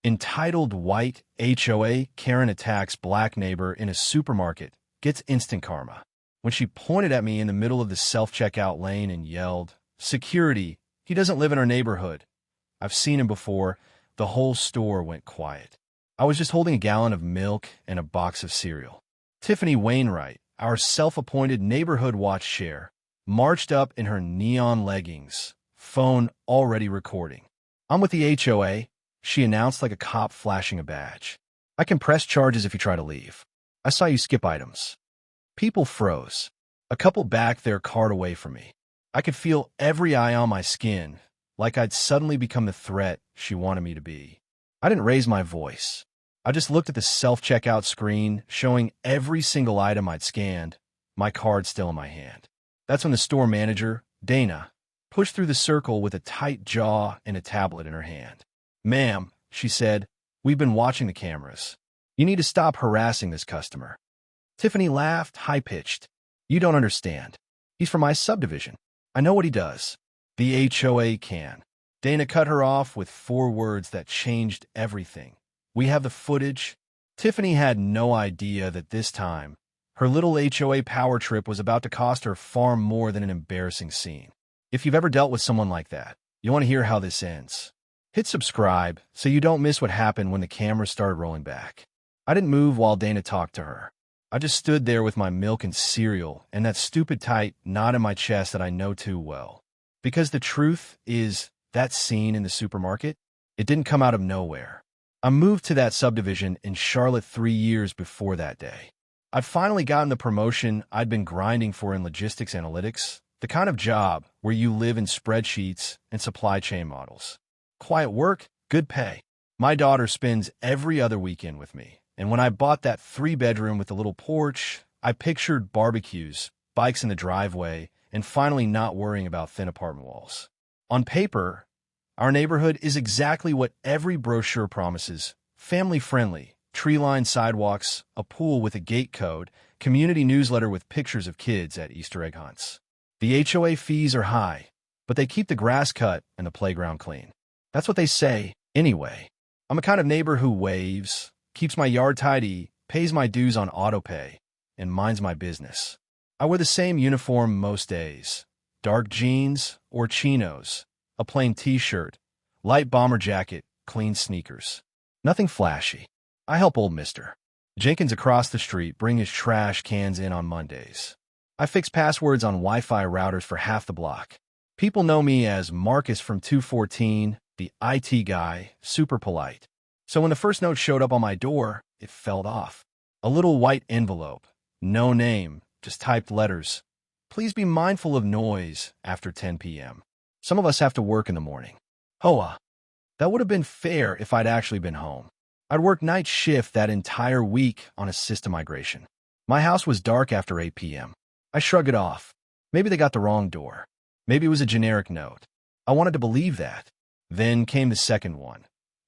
Entitled White HOA Karen attacks black neighbor in a supermarket, gets instant karma. When she pointed at me in the middle of the self-checkout lane and yelled, "Security, he doesn't live in our neighborhood." I've seen him before. The whole store went quiet. I was just holding a gallon of milk and a box of cereal. Tiffany Wainwright, our self-appointed neighborhood watch chair, marched up in her neon leggings, phone already recording. "I'm with the HOA," she announced like a cop flashing a badge. "I can press charges if you try to leave. I saw you skip items." People froze. A couple backed their cart away from me. I could feel every eye on my skin, like I'd suddenly become the threat she wanted me to be. I didn't raise my voice. I just looked at the self-checkout screen, showing every single item I'd scanned, my card still in my hand. That's when the store manager, Dana, pushed through the circle with a tight jaw and a tablet in her hand. "Ma'am," she said, "we've been watching the cameras. You need to stop harassing this customer." Tiffany laughed, high-pitched. "You don't understand. He's from my subdivision. I know what he does. The HOA can." Dana cut her off with 4 words that changed everything. "We have the footage." Tiffany had no idea that this time, her little HOA power trip was about to cost her far more than an embarrassing scene. If you've ever dealt with someone like that, you want to hear how this ends. Hit subscribe so you don't miss what happened when the camera started rolling back. I didn't move while Dana talked to her. I just stood there with my milk and cereal and that stupid tight knot in my chest that I know too well. Because the truth is, that scene in the supermarket, it didn't come out of nowhere. I moved to that subdivision in Charlotte 3 years before that day. I'd finally gotten the promotion I'd been grinding for in logistics analytics, the kind of job where you live in spreadsheets and supply chain models. Quiet work, good pay. My daughter spends every other weekend with me, and when I bought that 3-bedroom with a little porch, I pictured barbecues, bikes in the driveway, and finally not worrying about thin apartment walls. On paper, our neighborhood is exactly what every brochure promises: family-friendly, tree-lined sidewalks, a pool with a gate code, community newsletter with pictures of kids at Easter egg hunts. The HOA fees are high, but they keep the grass cut and the playground clean. That's what they say, anyway. I'm a kind of neighbor who waves, keeps my yard tidy, pays my dues on autopay, and minds my business. I wear the same uniform most days: dark jeans or chinos, a plain t-shirt, light bomber jacket, clean sneakers. Nothing flashy. I help old Mr. Jenkins across the street bring his trash cans in on Mondays. I fix passwords on Wi-Fi routers for half the block. People know me as Marcus from 214, the IT guy, super polite. So when the first note showed up on my door, it fell off. A little white envelope. No name, just typed letters. "Please be mindful of noise after 10 p.m. Some of us have to work in the morning." Hoa. That would have been fair if I'd actually been home. I'd worked night shift that entire week on a system migration. My house was dark after 8 p.m. I shrugged it off. Maybe they got the wrong door. Maybe it was a generic note. I wanted to believe that. Then came the second one.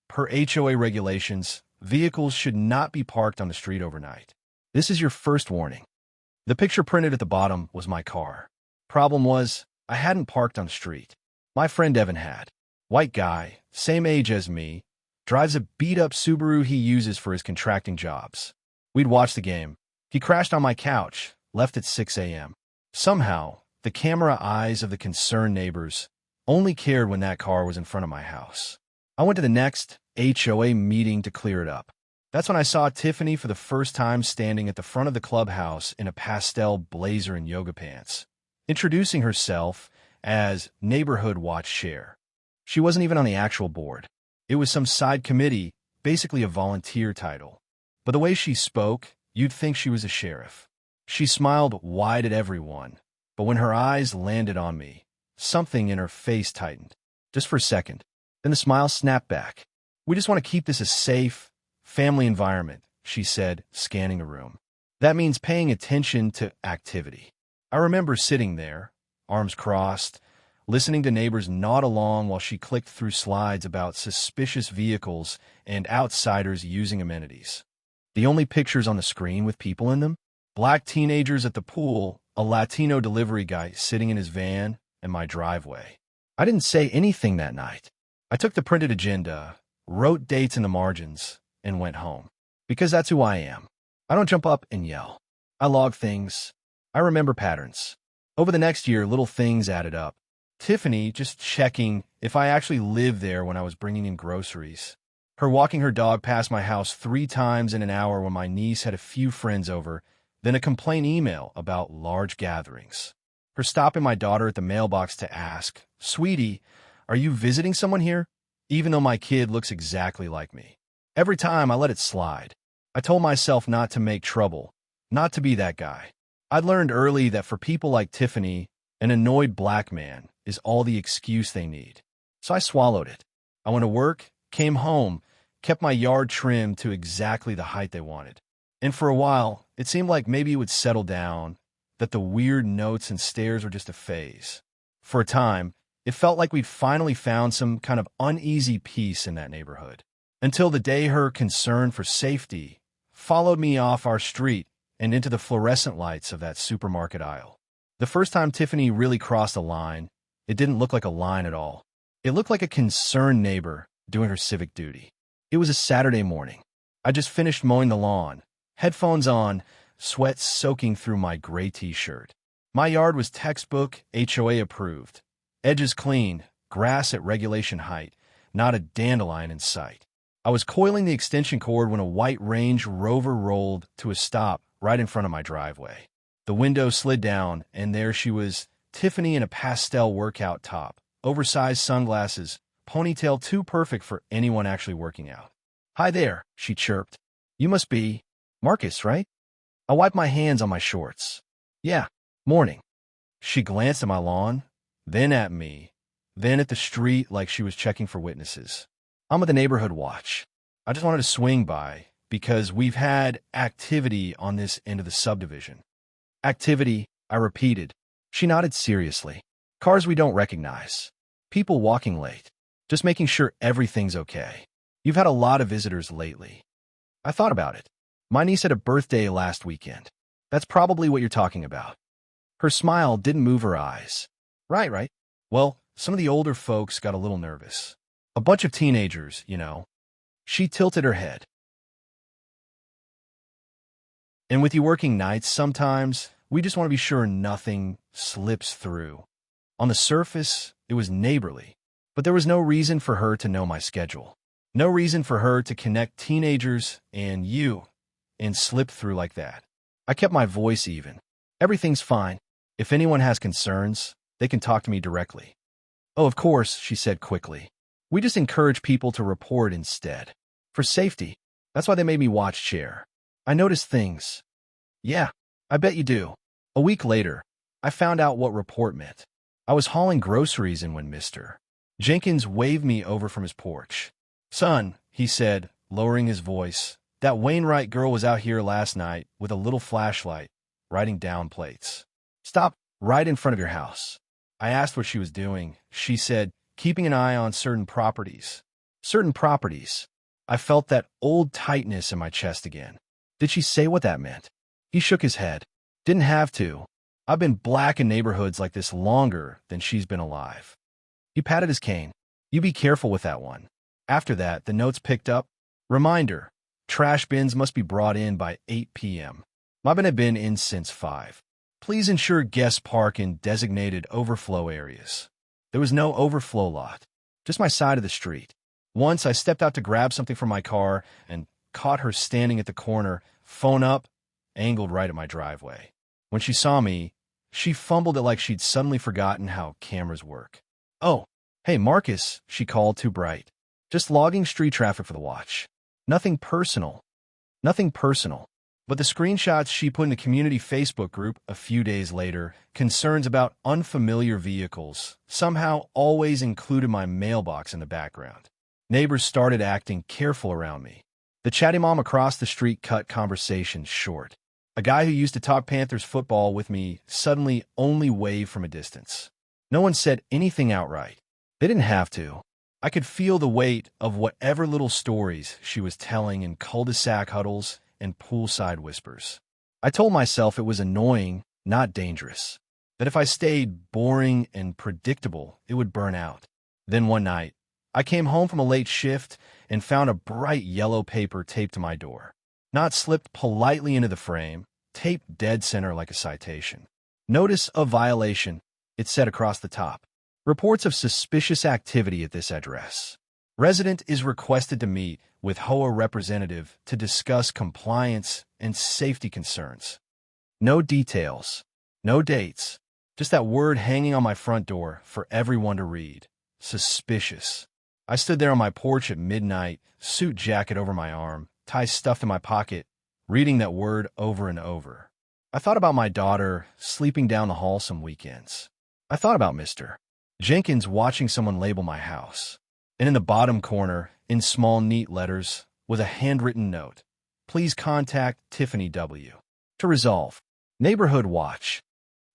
Per HOA regulations, vehicles should not be parked on the street overnight. This is your first warning. The picture printed at the bottom was my car. Problem was, I hadn't parked on the street. My friend Evan had. White guy, same age as me, drives a beat-up Subaru he uses for his contracting jobs. We'd watched the game. He crashed on my couch, left at 6 a.m. Somehow, the camera eyes of the concerned neighbors only cared when that car was in front of my house. I went to the next HOA meeting to clear it up. That's when I saw Tiffany for the first time standing at the front of the clubhouse in a pastel blazer and yoga pants, introducing herself as Neighborhood Watch Chair. She wasn't even on the actual board. It was some side committee, basically a volunteer title. But the way she spoke, you'd think she was a sheriff. She smiled wide at everyone, but when her eyes landed on me, something in her face tightened. Just for a second. Then the smile snapped back. "We just want to keep this a safe, family environment," she said, scanning the room. "That means paying attention to activity." I remember sitting there, arms crossed, listening to neighbors nod along while she clicked through slides about suspicious vehicles and outsiders using amenities. The only pictures on the screen with people in them? Black teenagers at the pool, a Latino delivery guy sitting in his van, and my driveway. I didn't say anything that night. I took the printed agenda, wrote dates in the margins, and went home. Because that's who I am. I don't jump up and yell. I log things. I remember patterns. Over the next year, little things added up. Tiffany just checking if I actually lived there when I was bringing in groceries. Her walking her dog past my house 3 times in an hour when my niece had a few friends over, then a complaint email about large gatherings. Her stopping my daughter at the mailbox to ask, "Sweetie, are you visiting someone here?" Even though my kid looks exactly like me. Every time I let it slide. I told myself not to make trouble, not to be that guy. I'd learned early that for people like Tiffany, an annoyed black man is all the excuse they need. So I swallowed it. I went to work, came home, kept my yard trimmed to exactly the height they wanted. And for a while, it seemed like maybe it would settle down, that the weird notes and stares were just a phase. For a time, it felt like we'd finally found some kind of uneasy peace in that neighborhood. Until the day her concern for safety followed me off our street and into the fluorescent lights of that supermarket aisle. The first time Tiffany really crossed a line, it didn't look like a line at all. It looked like a concerned neighbor doing her civic duty. It was a Saturday morning. I just finished mowing the lawn, headphones on, sweat soaking through my gray t-shirt. My yard was textbook HOA approved. Edges clean, grass at regulation height, not a dandelion in sight. I was coiling the extension cord when a white Range Rover rolled to a stop right in front of my driveway. The window slid down, and there she was, Tiffany in a pastel workout top, oversized sunglasses, ponytail too perfect for anyone actually working out. "Hi there," she chirped. "You must be Marcus, right?" I wiped my hands on my shorts. "Yeah, morning." She glanced at my lawn, then at me, then at the street like she was checking for witnesses. "I'm at the neighborhood watch. I just wanted to swing by because we've had activity on this end of the subdivision." "Activity," I repeated. She nodded seriously. "Cars we don't recognize. People walking late. Just making sure everything's okay. You've had a lot of visitors lately." I thought about it. My niece had a birthday last weekend. That's probably what you're talking about. Her smile didn't move her eyes. Right. Well, some of the older folks got a little nervous. A bunch of teenagers, you know." She tilted her head. "And with you working nights, sometimes we just want to be sure nothing slips through." On the surface, it was neighborly, but there was no reason for her to know my schedule. No reason for her to connect teenagers and you and slip through like that. I kept my voice even. "Everything's fine. If anyone has concerns, they can talk to me directly." "Oh, of course," she said quickly. "We just encourage people to report instead. For safety. That's why they made me watch chair. I noticed things." "Yeah, I bet you do." A week later, I found out what report meant. I was hauling groceries in when Mr. Jenkins waved me over from his porch. "Son," he said, lowering his voice, "that Wainwright girl was out here last night with a little flashlight, writing down plates. Stop right in front of your house." I asked what she was doing. She said, "Keeping an eye on certain properties." Certain properties. I felt that old tightness in my chest again. Did she say what that meant? He shook his head. "Didn't have to. I've been black in neighborhoods like this longer than she's been alive." He patted his cane. "You be careful with that one." After that, the notes picked up. Reminder, trash bins must be brought in by 8 p.m. My bin had been in since 5. Please ensure guests park in designated overflow areas. There was no overflow lot, just my side of the street. Once I stepped out to grab something from my car and caught her standing at the corner, phone up, angled right at my driveway. When she saw me, she fumbled it like she'd suddenly forgotten how cameras work. "Oh, hey, Marcus," she called too bright. "Just logging street traffic for the watch. Nothing personal." Nothing personal. But the screenshots she put in the community Facebook group a few days later, concerns about unfamiliar vehicles, somehow always included my mailbox in the background. Neighbors started acting careful around me. The chatty mom across the street cut conversations short. A guy who used to talk Panthers football with me suddenly only waved from a distance. No one said anything outright. They didn't have to. I could feel the weight of whatever little stories she was telling in cul-de-sac huddles and poolside whispers. I told myself it was annoying, not dangerous. That if I stayed boring and predictable, it would burn out. Then one night, I came home from a late shift and found a bright yellow paper taped to my door. Not slipped politely into the frame, taped dead center like a citation. Notice of violation, it said across the top. Reports of suspicious activity at this address. Resident is requested to meet with HOA representative to discuss compliance and safety concerns. No details, no dates, just that word hanging on my front door for everyone to read. Suspicious. I stood there on my porch at midnight, suit jacket over my arm, tie stuffed in my pocket, reading that word over and over. I thought about my daughter sleeping down the hall some weekends. I thought about Mr. Jenkins watching someone label my house. And in the bottom corner, in small neat letters, was a handwritten note. Please contact Tiffany W. to resolve. Neighborhood watch.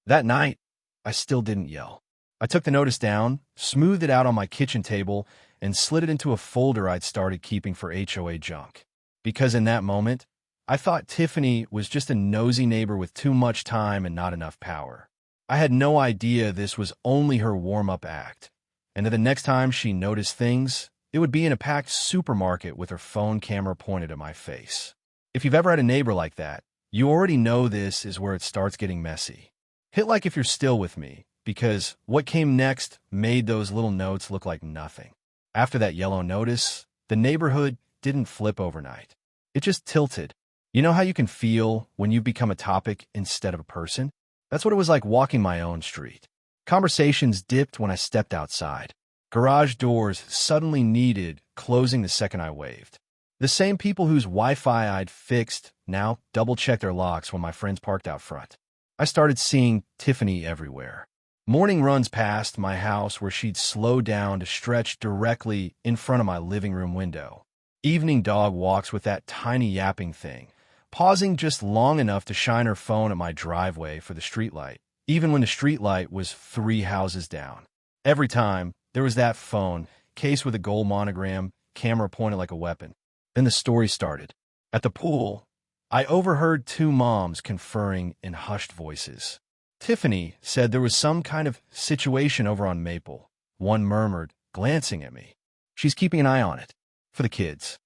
That night, I still didn't yell. I took the notice down, smoothed it out on my kitchen table, and slid it into a folder I'd started keeping for HOA junk. Because in that moment, I thought Tiffany was just a nosy neighbor with too much time and not enough power. I had no idea this was only her warm-up act, and that the next time she noticed things, it would be in a packed supermarket with her phone camera pointed at my face. If you've ever had a neighbor like that, you already know this is where it starts getting messy. Hit like if you're still with me, because what came next made those little notes look like nothing. After that yellow notice, the neighborhood didn't flip overnight. It just tilted. You know how you can feel when you've become a topic instead of a person? That's what it was like walking my own street. Conversations dipped when I stepped outside. Garage doors suddenly needed closing the second I waved. The same people whose Wi-Fi I'd fixed now double-checked their locks when my friends parked out front. I started seeing Tiffany everywhere. Morning runs past my house where she'd slow down to stretch directly in front of my living room window. Evening dog walks with that tiny yapping thing, pausing just long enough to shine her phone at my driveway for the streetlight, even when the streetlight was 3 houses down. Every time, there was that phone, case with a gold monogram, camera pointed like a weapon. Then the story started. At the pool, I overheard 2 moms conferring in hushed voices. Tiffany said there was some kind of situation over on Maple. One murmured, glancing at me. She's keeping an eye on it. For the kids.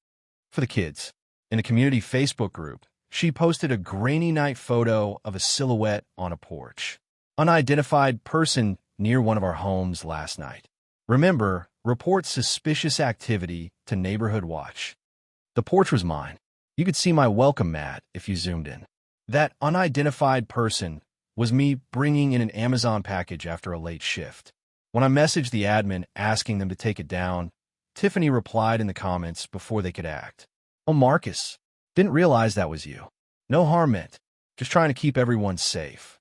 For the kids. In a community Facebook group, she posted a grainy night photo of a silhouette on a porch. Unidentified person near one of our homes last night. Remember, report suspicious activity to Neighborhood Watch. The porch was mine. You could see my welcome mat if you zoomed in. That unidentified person was me bringing in an Amazon package after a late shift. When I messaged the admin asking them to take it down, Tiffany replied in the comments before they could act. Oh, Marcus, didn't realize that was you. No harm meant. Just trying to keep everyone safe.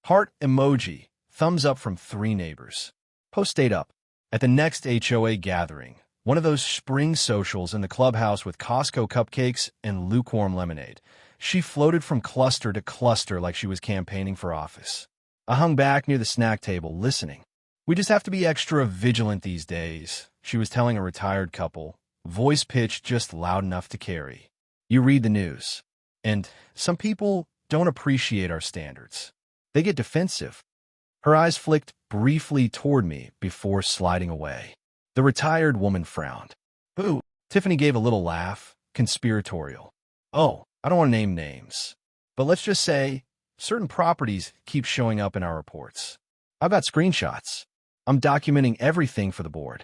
Heart emoji, thumbs up from 3 neighbors. Post stayed up. At the next HOA gathering, one of those spring socials in the clubhouse with Costco cupcakes and lukewarm lemonade, she floated from cluster to cluster like she was campaigning for office. I hung back near the snack table, listening. We just have to be extra vigilant these days, she was telling a retired couple, voice pitch just loud enough to carry. You read the news, and some people don't appreciate our standards. They get defensive. Her eyes flicked briefly toward me before sliding away. The retired woman frowned. Boo! Tiffany gave a little laugh, conspiratorial. Oh, I don't want to name names, but let's just say certain properties keep showing up in our reports. I've got screenshots. I'm documenting everything for the board.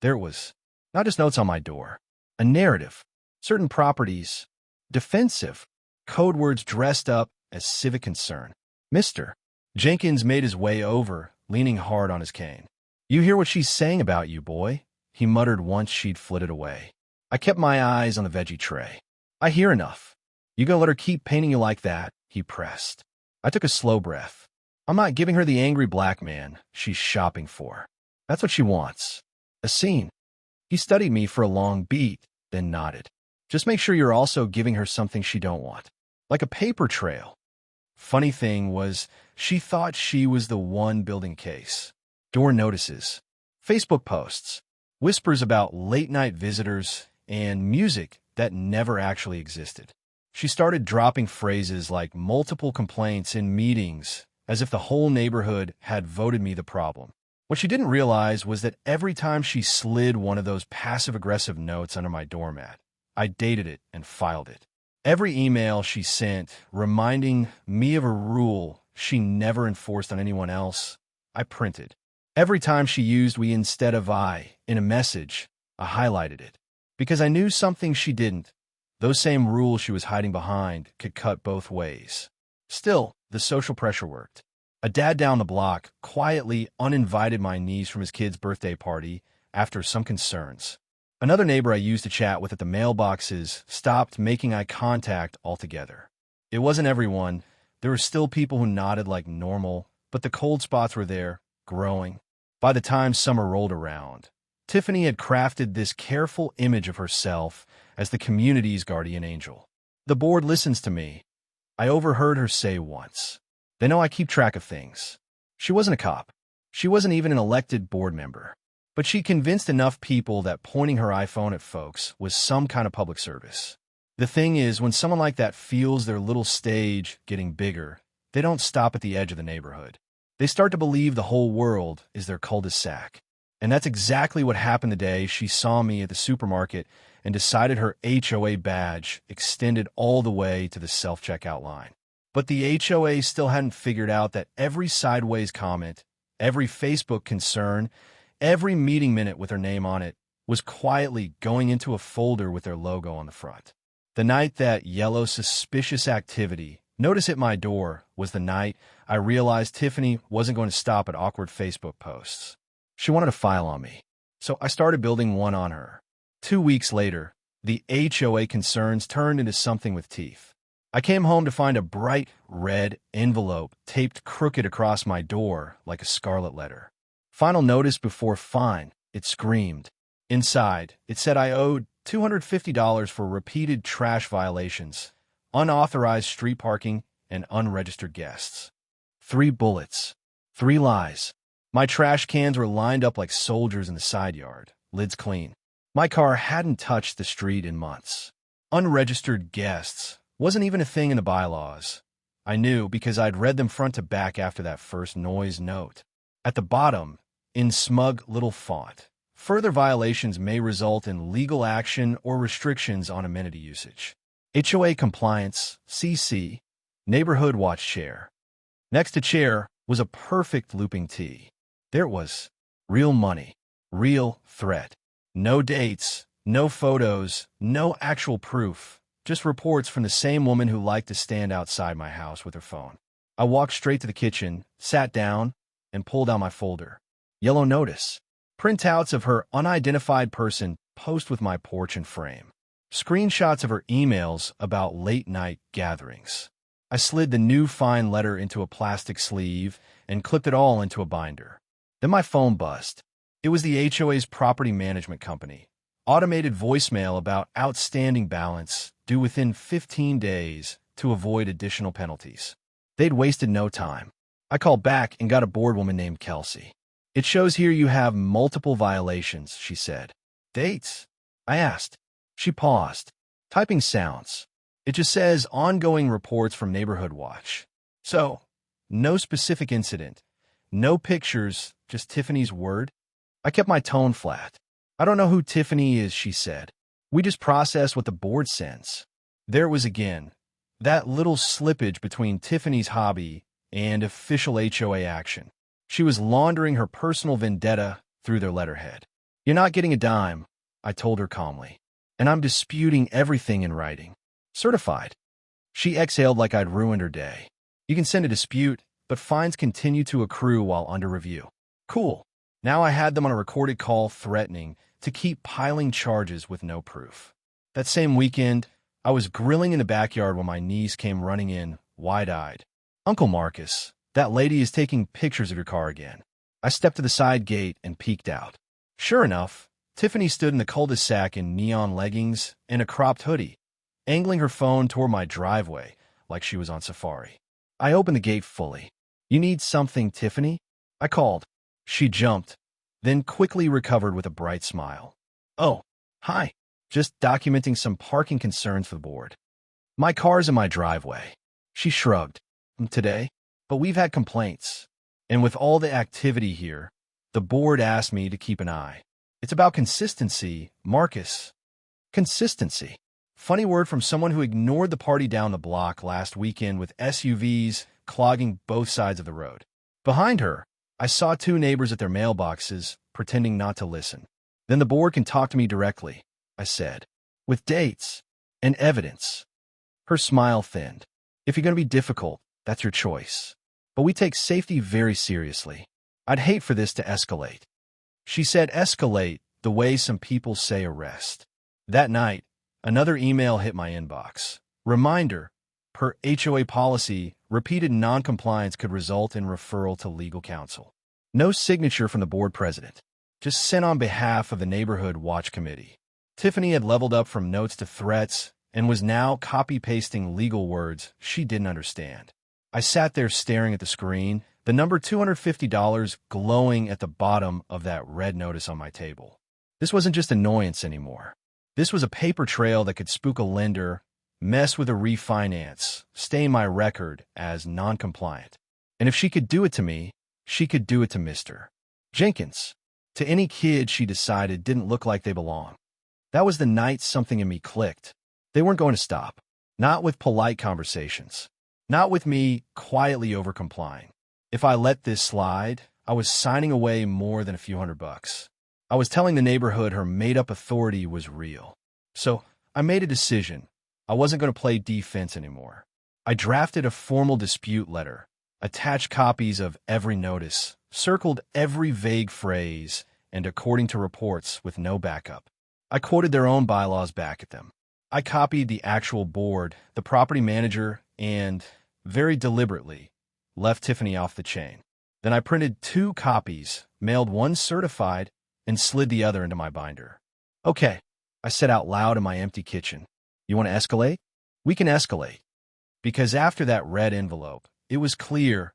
There it was. Not just notes on my door. A narrative. Certain properties. Defensive. Code words dressed up as civic concern. Mr. Jenkins made his way over, leaning hard on his cane. You hear what she's saying about you, boy, he muttered once she'd flitted away. I kept my eyes on the veggie tray. I hear enough. You gonna let her keep painting you like that? He pressed. I took a slow breath. I'm not giving her the angry black man she's shopping for. That's what she wants. A scene. He studied me for a long beat, then nodded. Just make sure you're also giving her something she don't want. Like a paper trail. Funny thing was, she thought she was the one building case. Door notices. Facebook posts. Whispers about late-night visitors and music that never actually existed. She started dropping phrases like multiple complaints in meetings as if the whole neighborhood had voted me the problem. What she didn't realize was that every time she slid one of those passive-aggressive notes under my doormat, I dated it and filed it. Every email she sent reminding me of a rule she never enforced on anyone else, I printed. Every time she used we instead of I in a message, I highlighted it. Because I knew something she didn't. Those same rules she was hiding behind could cut both ways. Still, the social pressure worked. A dad down the block quietly uninvited my niece from his kid's birthday party after some concerns. Another neighbor I used to chat with at the mailboxes stopped making eye contact altogether. It wasn't everyone. There were still people who nodded like normal, but the cold spots were there, growing. By the time summer rolled around, Tiffany had crafted this careful image of herself as the community's guardian angel. The board listens to me. I overheard her say once. They know I keep track of things. She wasn't a cop. She wasn't even an elected board member. But she convinced enough people that pointing her iPhone at folks was some kind of public service. The thing is, when someone like that feels their little stage getting bigger, they don't stop at the edge of the neighborhood. They start to believe the whole world is their cul-de-sac. And that's exactly what happened the day she saw me at the supermarket and decided her HOA badge extended all the way to the self-checkout line. But the HOA still hadn't figured out that every sideways comment, every Facebook concern, every meeting minute with her name on it was quietly going into a folder with their logo on the front. The night that yellow suspicious activity notice at my door was the night I realized Tiffany wasn't going to stop at awkward Facebook posts. She wanted a file on me, so I started building one on her. 2 weeks later, the HOA concerns turned into something with teeth. I came home to find a bright red envelope taped crooked across my door like a scarlet letter. Final notice before fine, it screamed. Inside, it said I owed $250 for repeated trash violations, unauthorized street parking, and unregistered guests. 3 bullets. 3 lies. My trash cans were lined up like soldiers in the side yard, lids clean. My car hadn't touched the street in months. Unregistered guests wasn't even a thing in the bylaws. I knew because I'd read them front to back after that first noise note. At the bottom, in smug little font, further violations may result in legal action or restrictions on amenity usage. HOA compliance, CC, neighborhood watch chair. Next to chair was a perfect looping T. There it was. Real money. Real threat. No dates, no photos, no actual proof. Just reports from the same woman who liked to stand outside my house with her phone. I walked straight to the kitchen, sat down, and pulled out my folder. Yellow notice. Printouts of her unidentified person post with my porch and frame. Screenshots of her emails about late-night gatherings. I slid the new fine letter into a plastic sleeve and clipped it all into a binder. Then my phone buzzed. It was the HOA's property management company. Automated voicemail about outstanding balance due within 15 days to avoid additional penalties. They'd wasted no time. I called back and got a board woman named Kelsey. It shows here you have multiple violations, she said. Dates? I asked. She paused. Typing sounds. It just says ongoing reports from Neighborhood Watch. So, no specific incident. No pictures, just Tiffany's word. I kept my tone flat. I don't know who Tiffany is, she said. We just process what the board sends. There it was again. That little slippage between Tiffany's hobby and official HOA action. She was laundering her personal vendetta through their letterhead. You're not getting a dime, I told her calmly. And I'm disputing everything in writing. Certified. She exhaled like I'd ruined her day. You can send a dispute, but fines continue to accrue while under review. Cool. Now I had them on a recorded call threatening to keep piling charges with no proof. That same weekend, I was grilling in the backyard when my niece came running in, wide-eyed. Uncle Marcus, that lady is taking pictures of your car again. I stepped to the side gate and peeked out. Sure enough, Tiffany stood in the cul-de-sac in neon leggings and a cropped hoodie, angling her phone toward my driveway like she was on safari. I opened the gate fully. You need something, Tiffany? I called. She jumped, then quickly recovered with a bright smile. Oh, hi. Just documenting some parking concerns for the board. My car's in my driveway. She shrugged. Today? But we've had complaints. And with all the activity here, The board asked me to keep an eye. It's about consistency, Marcus. Consistency. Funny word from someone who ignored the party down the block last weekend with SUVs clogging both sides of the road. Behind her, I saw two neighbors at their mailboxes, pretending not to listen. Then the board can talk to me directly, I said, with dates and evidence. Her smile thinned. If you're going to be difficult, that's your choice. But we take safety very seriously. I'd hate for this to escalate. She said escalate the way some people say arrest. That night, another email hit my inbox. Reminder, per HOA policy, repeated noncompliance could result in referral to legal counsel. No signature from the board president, just sent on behalf of the Neighborhood Watch Committee. Tiffany had leveled up from notes to threats and was now copy-pasting legal words she didn't understand. I sat there staring at the screen, the number $250 glowing at the bottom of that red notice on my table. This wasn't just annoyance anymore. This was a paper trail that could spook a lender, mess with a refinance, stain my record as non-compliant. And if she could do it to me, she could do it to Mr. Jenkins, to any kid she decided didn't look like they belong. That was the night something in me clicked. They weren't going to stop. Not with polite conversations. Not with me quietly over-complying. If I let this slide, I was signing away more than a few $100. I was telling the neighborhood her made-up authority was real. So I made a decision. I wasn't going to play defense anymore. I drafted a formal dispute letter, attached copies of every notice, circled every vague phrase, and according to reports with no backup. I quoted their own bylaws back at them. I copied the actual board, the property manager, and, very deliberately, left Tiffany off the chain. Then I printed 2 copies, mailed one certified, and slid the other into my binder. Okay, I said out loud in my empty kitchen. You want to escalate? We can escalate. Because after that red envelope, it was clear,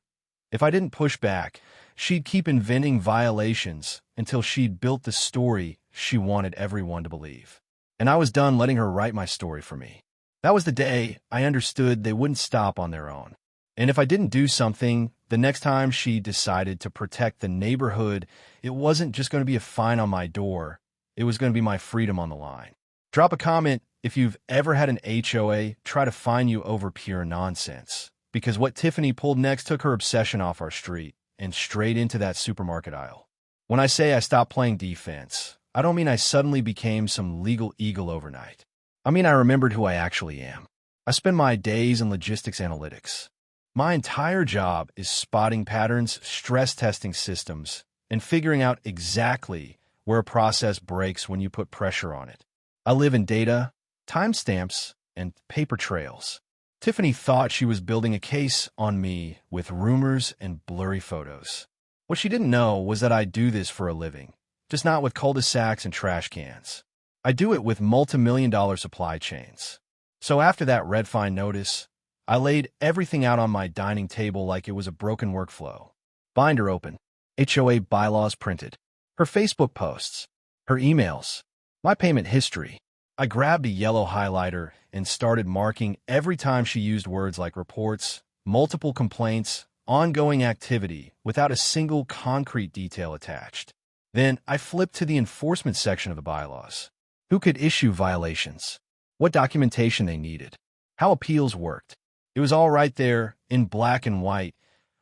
if I didn't push back, she'd keep inventing violations until she'd built the story she wanted everyone to believe. And I was done letting her write my story for me. That was the day I understood they wouldn't stop on their own. And if I didn't do something, the next time she decided to protect the neighborhood, it wasn't just going to be a fine on my door. It was going to be my freedom on the line. Drop a comment if you've ever had an HOA try to fine you over pure nonsense. Because what Tiffany pulled next took her obsession off our street and straight into that supermarket aisle. When I say I stopped playing defense, I don't mean I suddenly became some legal eagle overnight. I mean I remembered who I actually am. I spend my days in logistics analytics. My entire job is spotting patterns, stress testing systems, and figuring out exactly where a process breaks when you put pressure on it. I live in data, timestamps, and paper trails. Tiffany thought she was building a case on me with rumors and blurry photos. What she didn't know was that I do this for a living, just not with cul-de-sacs and trash cans. I do it with multi-million-dollar supply chains. So after that red fine notice, I laid everything out on my dining table like it was a broken workflow. Binder open, HOA bylaws printed, her Facebook posts, her emails, my payment history. I grabbed a yellow highlighter and started marking every time she used words like reports, multiple complaints, ongoing activity, without a single concrete detail attached. Then I flipped to the enforcement section of the bylaws. Who could issue violations? What documentation they needed? How appeals worked? It was all right there, in black and white,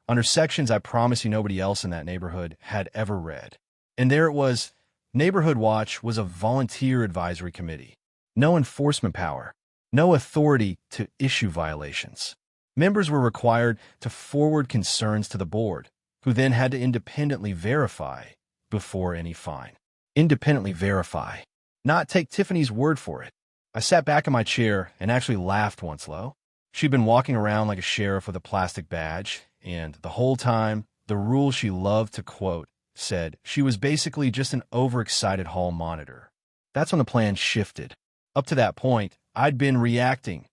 under sections I promise you nobody else in that neighborhood had ever read. And there it was. Neighborhood Watch was a volunteer advisory committee. No enforcement power. No authority to issue violations. Members were required to forward concerns to the board, who then had to independently verify before any fine. Independently verify. Not take Tiffany's word for it. I sat back in my chair and actually laughed once low. She'd been walking around like a sheriff with a plastic badge, and the whole time, the rule she loved to quote said she was basically just an overexcited hall monitor. That's when the plan shifted. Up to that point, I'd been reacting,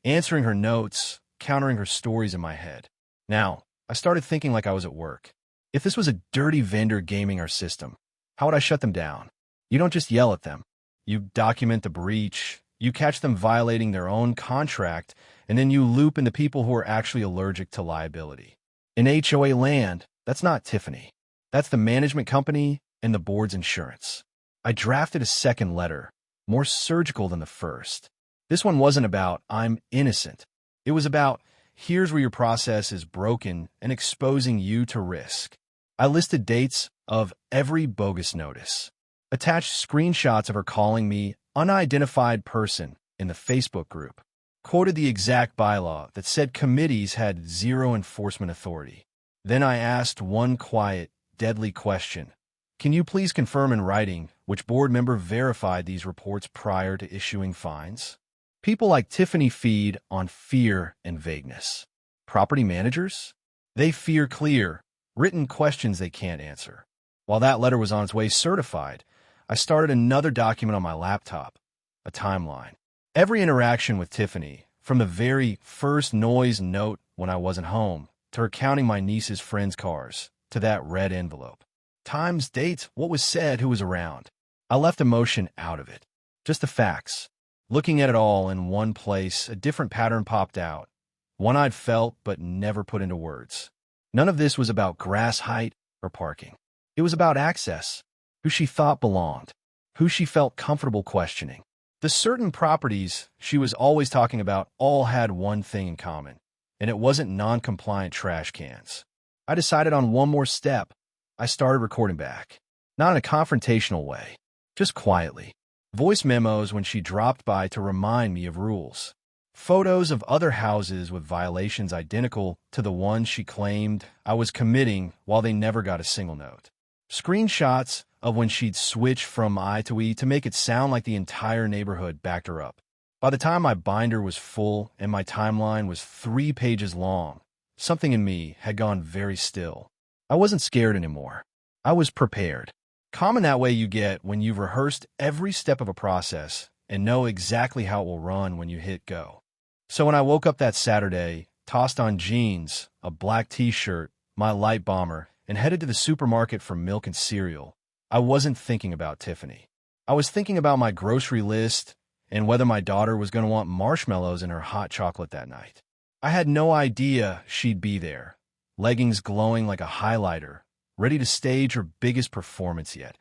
answering her notes, countering her stories in my head. Now, I started thinking like I was at work. If this was a dirty vendor gaming our system, how would I shut them down? You don't just yell at them. You document the breach, you catch them violating their own contract, and then you loop in the people who are actually allergic to liability. In HOA land, that's not Tiffany. That's the management company and the board's insurance. I drafted a second letter, more surgical than the first. This one wasn't about, I'm innocent. It was about, here's where your process is broken and exposing you to risk. I listed dates of every bogus notice, attached screenshots of her calling me unidentified person in the Facebook group, quoted the exact bylaw that said committees had zero enforcement authority. Then I asked one quiet, deadly question. Can you please confirm in writing which board member verified these reports prior to issuing fines? People like Tiffany feed on fear and vagueness. Property managers? They fear clear, written questions they can't answer. While that letter was on its way certified, I started another document on my laptop, a timeline. Every interaction with Tiffany, from the very first noise note when I wasn't home, to her counting my niece's friends' cars, to that red envelope. Times, dates, what was said, who was around. I left emotion out of it. Just the facts. Looking at it all in one place, a different pattern popped out. One I'd felt but never put into words. None of this was about grass height or parking. It was about access, who she thought belonged, who she felt comfortable questioning. The certain properties she was always talking about all had one thing in common, and it wasn't non-compliant trash cans. I decided on one more step. I started recording back. Not in a confrontational way, just quietly. Voice memos when she dropped by to remind me of rules. Photos of other houses with violations identical to the ones she claimed I was committing while they never got a single note. Screenshots of when she'd switch from I to we to make it sound like the entire neighborhood backed her up. By the time my binder was full and my timeline was 3 pages long, something in me had gone very still. I wasn't scared anymore. I was prepared. Calm in that way you get when you've rehearsed every step of a process and know exactly how it will run when you hit go. So when I woke up that Saturday, tossed on jeans, a black t-shirt, my light bomber, and headed to the supermarket for milk and cereal, I wasn't thinking about Tiffany. I was thinking about my grocery list and whether my daughter was going to want marshmallows in her hot chocolate that night. I had no idea she'd be there, leggings glowing like a highlighter, ready to stage her biggest performance yet,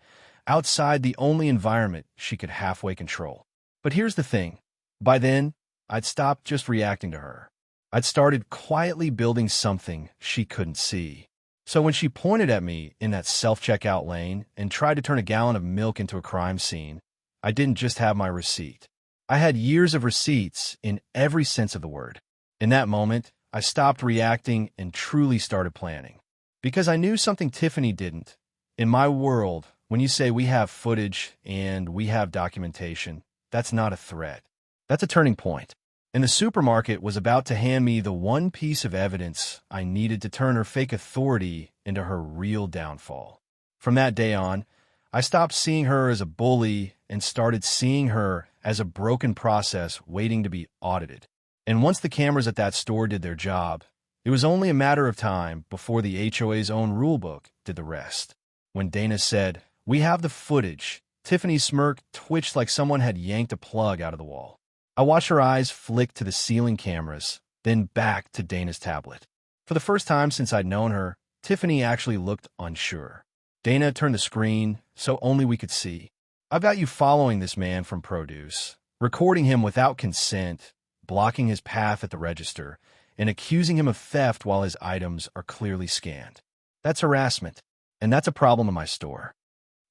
outside the only environment she could halfway control. But here's the thing. By then, I'd stopped just reacting to her. I'd started quietly building something she couldn't see. So when she pointed at me in that self-checkout lane and tried to turn a gallon of milk into a crime scene, I didn't just have my receipt. I had years of receipts in every sense of the word. In that moment, I stopped reacting and truly started planning. Because I knew something Tiffany didn't. In my world, when you say we have footage and we have documentation, that's not a threat. That's a turning point. And the supermarket was about to hand me the one piece of evidence I needed to turn her fake authority into her real downfall. From that day on, I stopped seeing her as a bully and started seeing her as a broken process waiting to be audited. And once the cameras at that store did their job, it was only a matter of time before the HOA's own rulebook did the rest. When Dana said, "We have the footage," Tiffany's smirk twitched like someone had yanked a plug out of the wall. I watched her eyes flick to the ceiling cameras, then back to Dana's tablet. For the first time since I'd known her, Tiffany actually looked unsure. Dana turned the screen so only we could see. "I've got you following this man from produce, recording him without consent, blocking his path at the register, and accusing him of theft while his items are clearly scanned. That's harassment, and that's a problem in my store."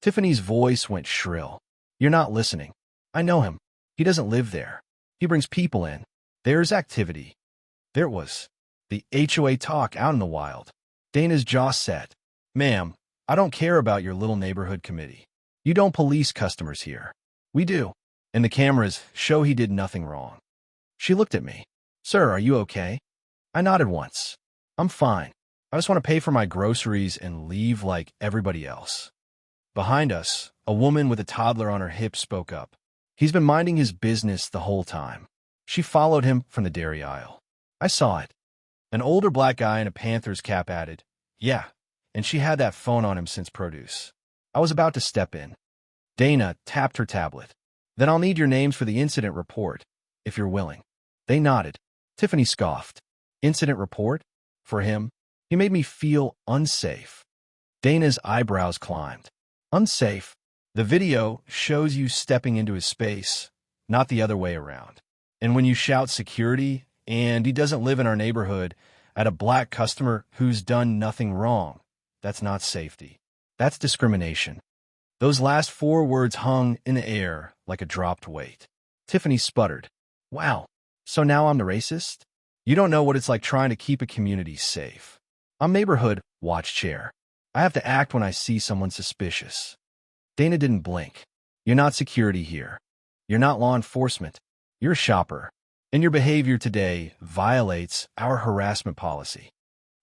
Tiffany's voice went shrill. "You're not listening. I know him. He doesn't live there. He brings people in. There's activity." There it was. The HOA talk out in the wild. Dana's jaw set. "Ma'am, I don't care about your little neighborhood committee. You don't police customers here. We do. And the cameras show he did nothing wrong." She looked at me. "Sir, are you okay?" I nodded once. "I'm fine. I just want to pay for my groceries and leave like everybody else." Behind us, a woman with a toddler on her hip spoke up. "He's been minding his business the whole time." She followed him from the dairy aisle. I saw it. An older black guy in a Panthers cap added, "Yeah, and she had that phone on him since produce." I was about to step in. Dana tapped her tablet. "Then I'll need your names for the incident report, if you're willing." They nodded. Tiffany scoffed. Incident report? For him? He made me feel unsafe. Dana's eyebrows climbed. Unsafe. The video shows you stepping into his space, not the other way around. And when you shout security, and he doesn't live in our neighborhood, at a black customer who's done nothing wrong, that's not safety. That's discrimination. Those last 4 words hung in the air like a dropped weight. Tiffany sputtered. Wow, so now I'm the racist? You don't know what it's like trying to keep a community safe. I'm neighborhood watch chair. I have to act when I see someone suspicious. Dana didn't blink. You're not security here. You're not law enforcement. You're a shopper. And your behavior today violates our harassment policy.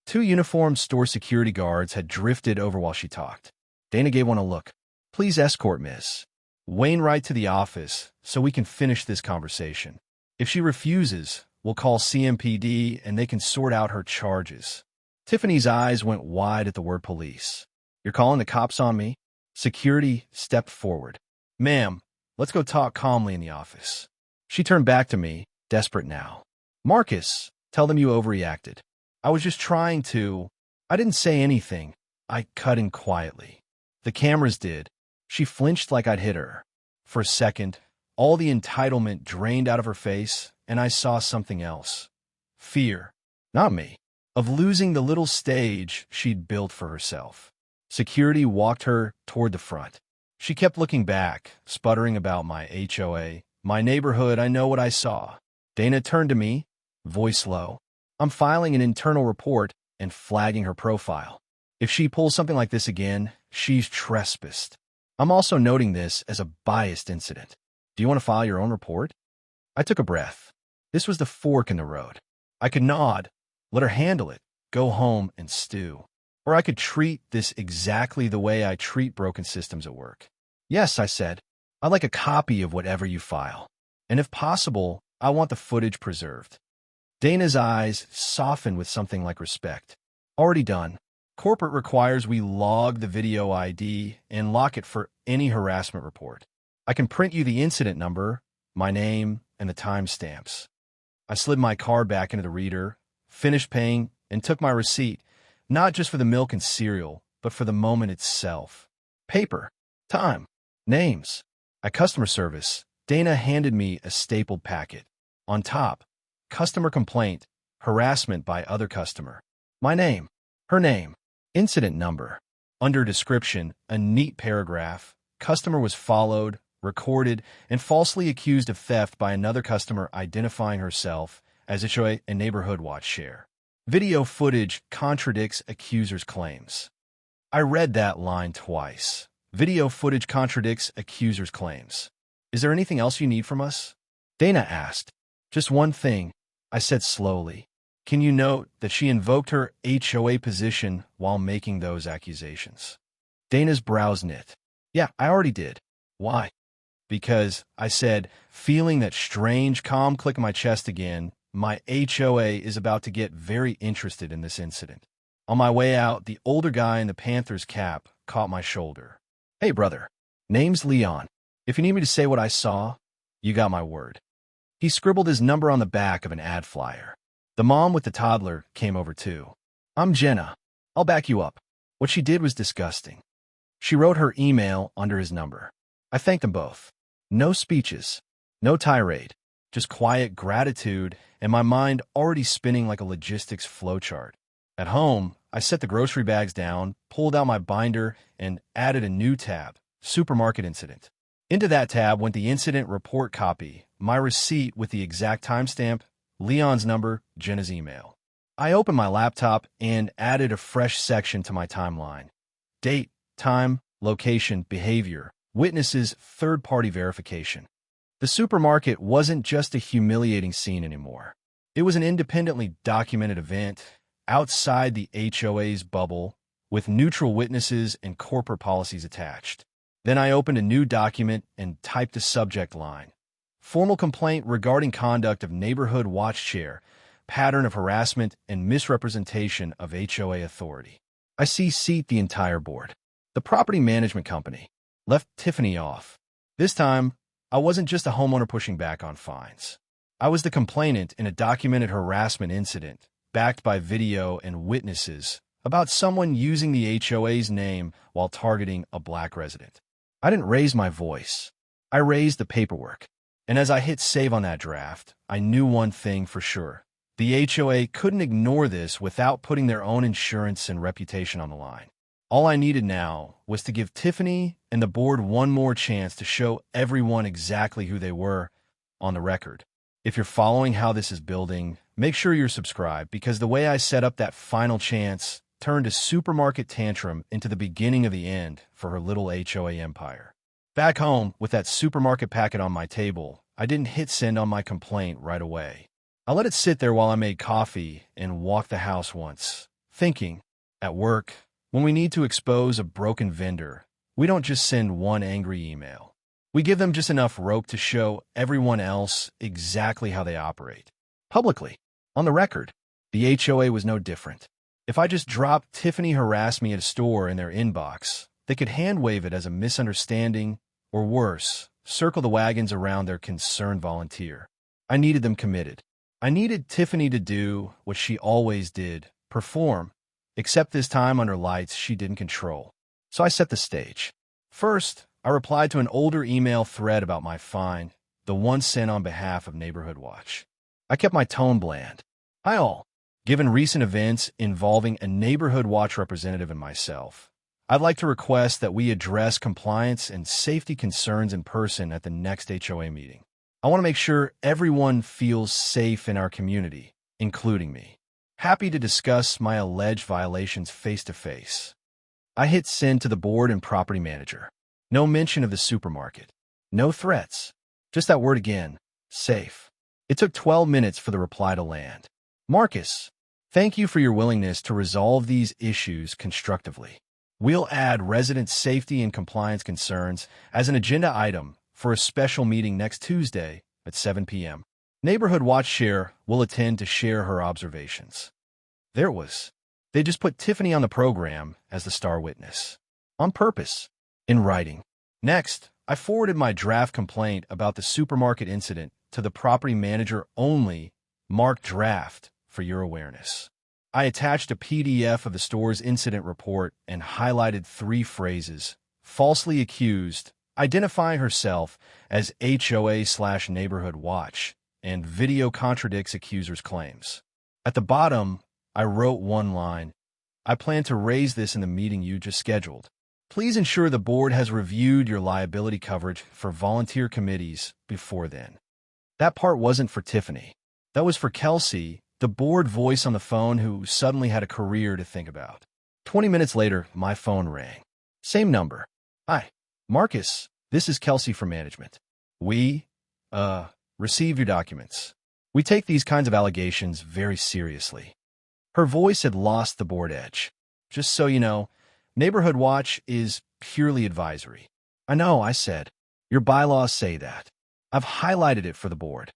2 uniformed store security guards had drifted over while she talked. Dana gave one a look. Please escort Miss Wainwright to the office so we can finish this conversation. If she refuses, we'll call CMPD and they can sort out her charges. Tiffany's eyes went wide at the word police. You're calling the cops on me? Security stepped forward. Ma'am, let's go talk calmly in the office. She turned back to me, desperate now. Marcus, tell them you overreacted. I was just trying to. I didn't say anything. I cut in quietly. The cameras did. She flinched like I'd hit her. For a second, all the entitlement drained out of her face, and I saw something else. Fear. Not me. Of losing the little stage she'd built for herself. Security walked her toward the front. She kept looking back, sputtering about my HOA, my neighborhood. I know what I saw. Dana turned to me, voice low. I'm filing an internal report and flagging her profile. If she pulls something like this again, she's trespassed. I'm also noting this as a biased incident. Do you want to file your own report? I took a breath. This was the fork in the road. I could nod, let her handle it, go home and stew. Or I could treat this exactly the way I treat broken systems at work. Yes, I said. I'd like a copy of whatever you file. And if possible, I want the footage preserved. Dana's eyes softened with something like respect. Already done. Corporate requires we log the video ID and lock it for any harassment report. I can print you the incident number, my name, and the timestamps. I slid my card back into the reader, finished paying, and took my receipt, not just for the milk and cereal, but for the moment itself. Paper, time, names. At customer service, Dana handed me a stapled packet. On top, customer complaint, harassment by other customer. My name, her name, incident number. Under description, a neat paragraph. Customer was followed, recorded, and falsely accused of theft by another customer identifying herself as a neighborhood watch share. Video footage contradicts accuser's claims. I read that line twice. Video footage contradicts accuser's claims. Is there anything else you need from us? Dana asked. Just one thing, I said slowly. Can you note that she invoked her HOA position while making those accusations? Dana's brows knit. Yeah, I already did. Why? Because, I said, feeling that strange calm click in my chest again, my HOA is about to get very interested in this incident. On my way out, the older guy in the Panthers cap caught my shoulder. Hey, brother. Name's Leon. If you need me to say what I saw, you got my word. He scribbled his number on the back of an ad flyer. The mom with the toddler came over too. I'm Jenna. I'll back you up. What she did was disgusting. She wrote her email under his number. I thanked them both. No speeches. No tirade. Just quiet gratitude and my mind already spinning like a logistics flowchart. At home, I set the grocery bags down, pulled out my binder, and added a new tab, Supermarket Incident. Into that tab went the incident report copy, my receipt with the exact timestamp, Leon's number, Jenna's email. I opened my laptop and added a fresh section to my timeline. Date, time, location, behavior, witnesses, third-party verification. The supermarket wasn't just a humiliating scene anymore. It was an independently documented event outside the HOA's bubble with neutral witnesses and corporate policies attached. Then I opened a new document and typed a subject line. Formal complaint regarding conduct of neighborhood watch chair, pattern of harassment and misrepresentation of HOA authority. I CC'd the entire board. The property management company left Tiffany off. This time, I wasn't just a homeowner pushing back on fines. I was the complainant in a documented harassment incident, backed by video and witnesses, about someone using the HOA's name while targeting a black resident. I didn't raise my voice. I raised the paperwork. And as I hit save on that draft, I knew one thing for sure. The HOA couldn't ignore this without putting their own insurance and reputation on the line. All I needed now was to give Tiffany and the board one more chance to show everyone exactly who they were on the record. If you're following how this is building, make sure you're subscribed, because the way I set up that final chance turned a supermarket tantrum into the beginning of the end for her little HOA empire. Back home, with that supermarket packet on my table, I didn't hit send on my complaint right away. I let it sit there while I made coffee and walked the house once, thinking, at work, when we need to expose a broken vendor, we don't just send one angry email. We give them just enough rope to show everyone else exactly how they operate. Publicly, on the record, the HOA was no different. If I just dropped "Tiffany harassed me at a store" in their inbox, they could hand-wave it as a misunderstanding, or worse, circle the wagons around their concerned volunteer. I needed them committed. I needed Tiffany to do what she always did, perform, except this time under lights she didn't control. So I set the stage. First, I replied to an older email thread about my fine, the one sent on behalf of Neighborhood Watch. I kept my tone bland. Hi all. Given recent events involving a Neighborhood Watch representative and myself, I'd like to request that we address compliance and safety concerns in person at the next HOA meeting. I want to make sure everyone feels safe in our community, including me. Happy to discuss my alleged violations face-to-face. I hit send to the board and property manager. No mention of the supermarket. No threats. Just that word again, safe. It took 12 minutes for the reply to land. Marcus, thank you for your willingness to resolve these issues constructively. We'll add resident safety and compliance concerns as an agenda item for a special meeting next Tuesday at 7 p.m. Neighborhood Watch Chair will attend to share her observations. There it was. They just put Tiffany on the program as the star witness. On purpose. In writing. Next, I forwarded my draft complaint about the supermarket incident to the property manager only, marked draft for your awareness. I attached a PDF of the store's incident report and highlighted 3 phrases: falsely accused, identifying herself as HOA/Neighborhood Watch, and video contradicts accuser's claims. At the bottom, I wrote one line: I plan to raise this in the meeting you just scheduled. Please ensure the board has reviewed your liability coverage for volunteer committees before then. That part wasn't for Tiffany. That was for Kelsey, the board voice on the phone who suddenly had a career to think about. 20 minutes later, my phone rang. Same number. Hi, Marcus, this is Kelsey from management. We, received your documents. We take these kinds of allegations very seriously. Her voice had lost the board edge. Just so you know, Neighborhood Watch is purely advisory. I know, I said. Your bylaws say that. I've highlighted it for the board.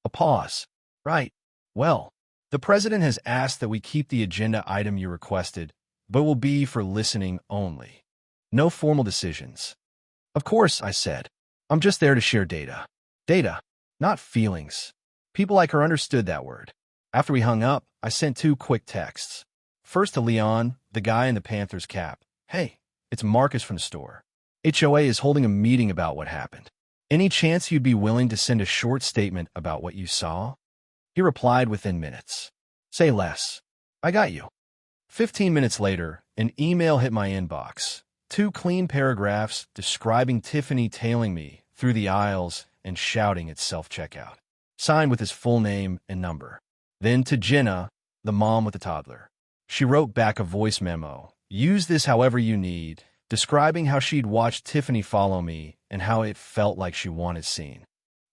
A pause. Right. Well, the president has asked that we keep the agenda item you requested, but will be for listening only. No formal decisions. Of course, I said. I'm just there to share data. Data, not feelings. People like her understood that word. After we hung up, I sent 2 quick texts. First to Leon, the guy in the Panthers cap. Hey, it's Marcus from the store. HOA is holding a meeting about what happened. Any chance you'd be willing to send a short statement about what you saw? He replied within minutes. Say less. I got you. 15 minutes later, an email hit my inbox. 2 clean paragraphs describing Tiffany tailing me through the aisles and shouting at self-checkout. Signed with his full name and number. Then to Jenna, the mom with the toddler. She wrote back a voice memo. Use this however you need, describing how she'd watched Tiffany follow me and how it felt like she wanted seen.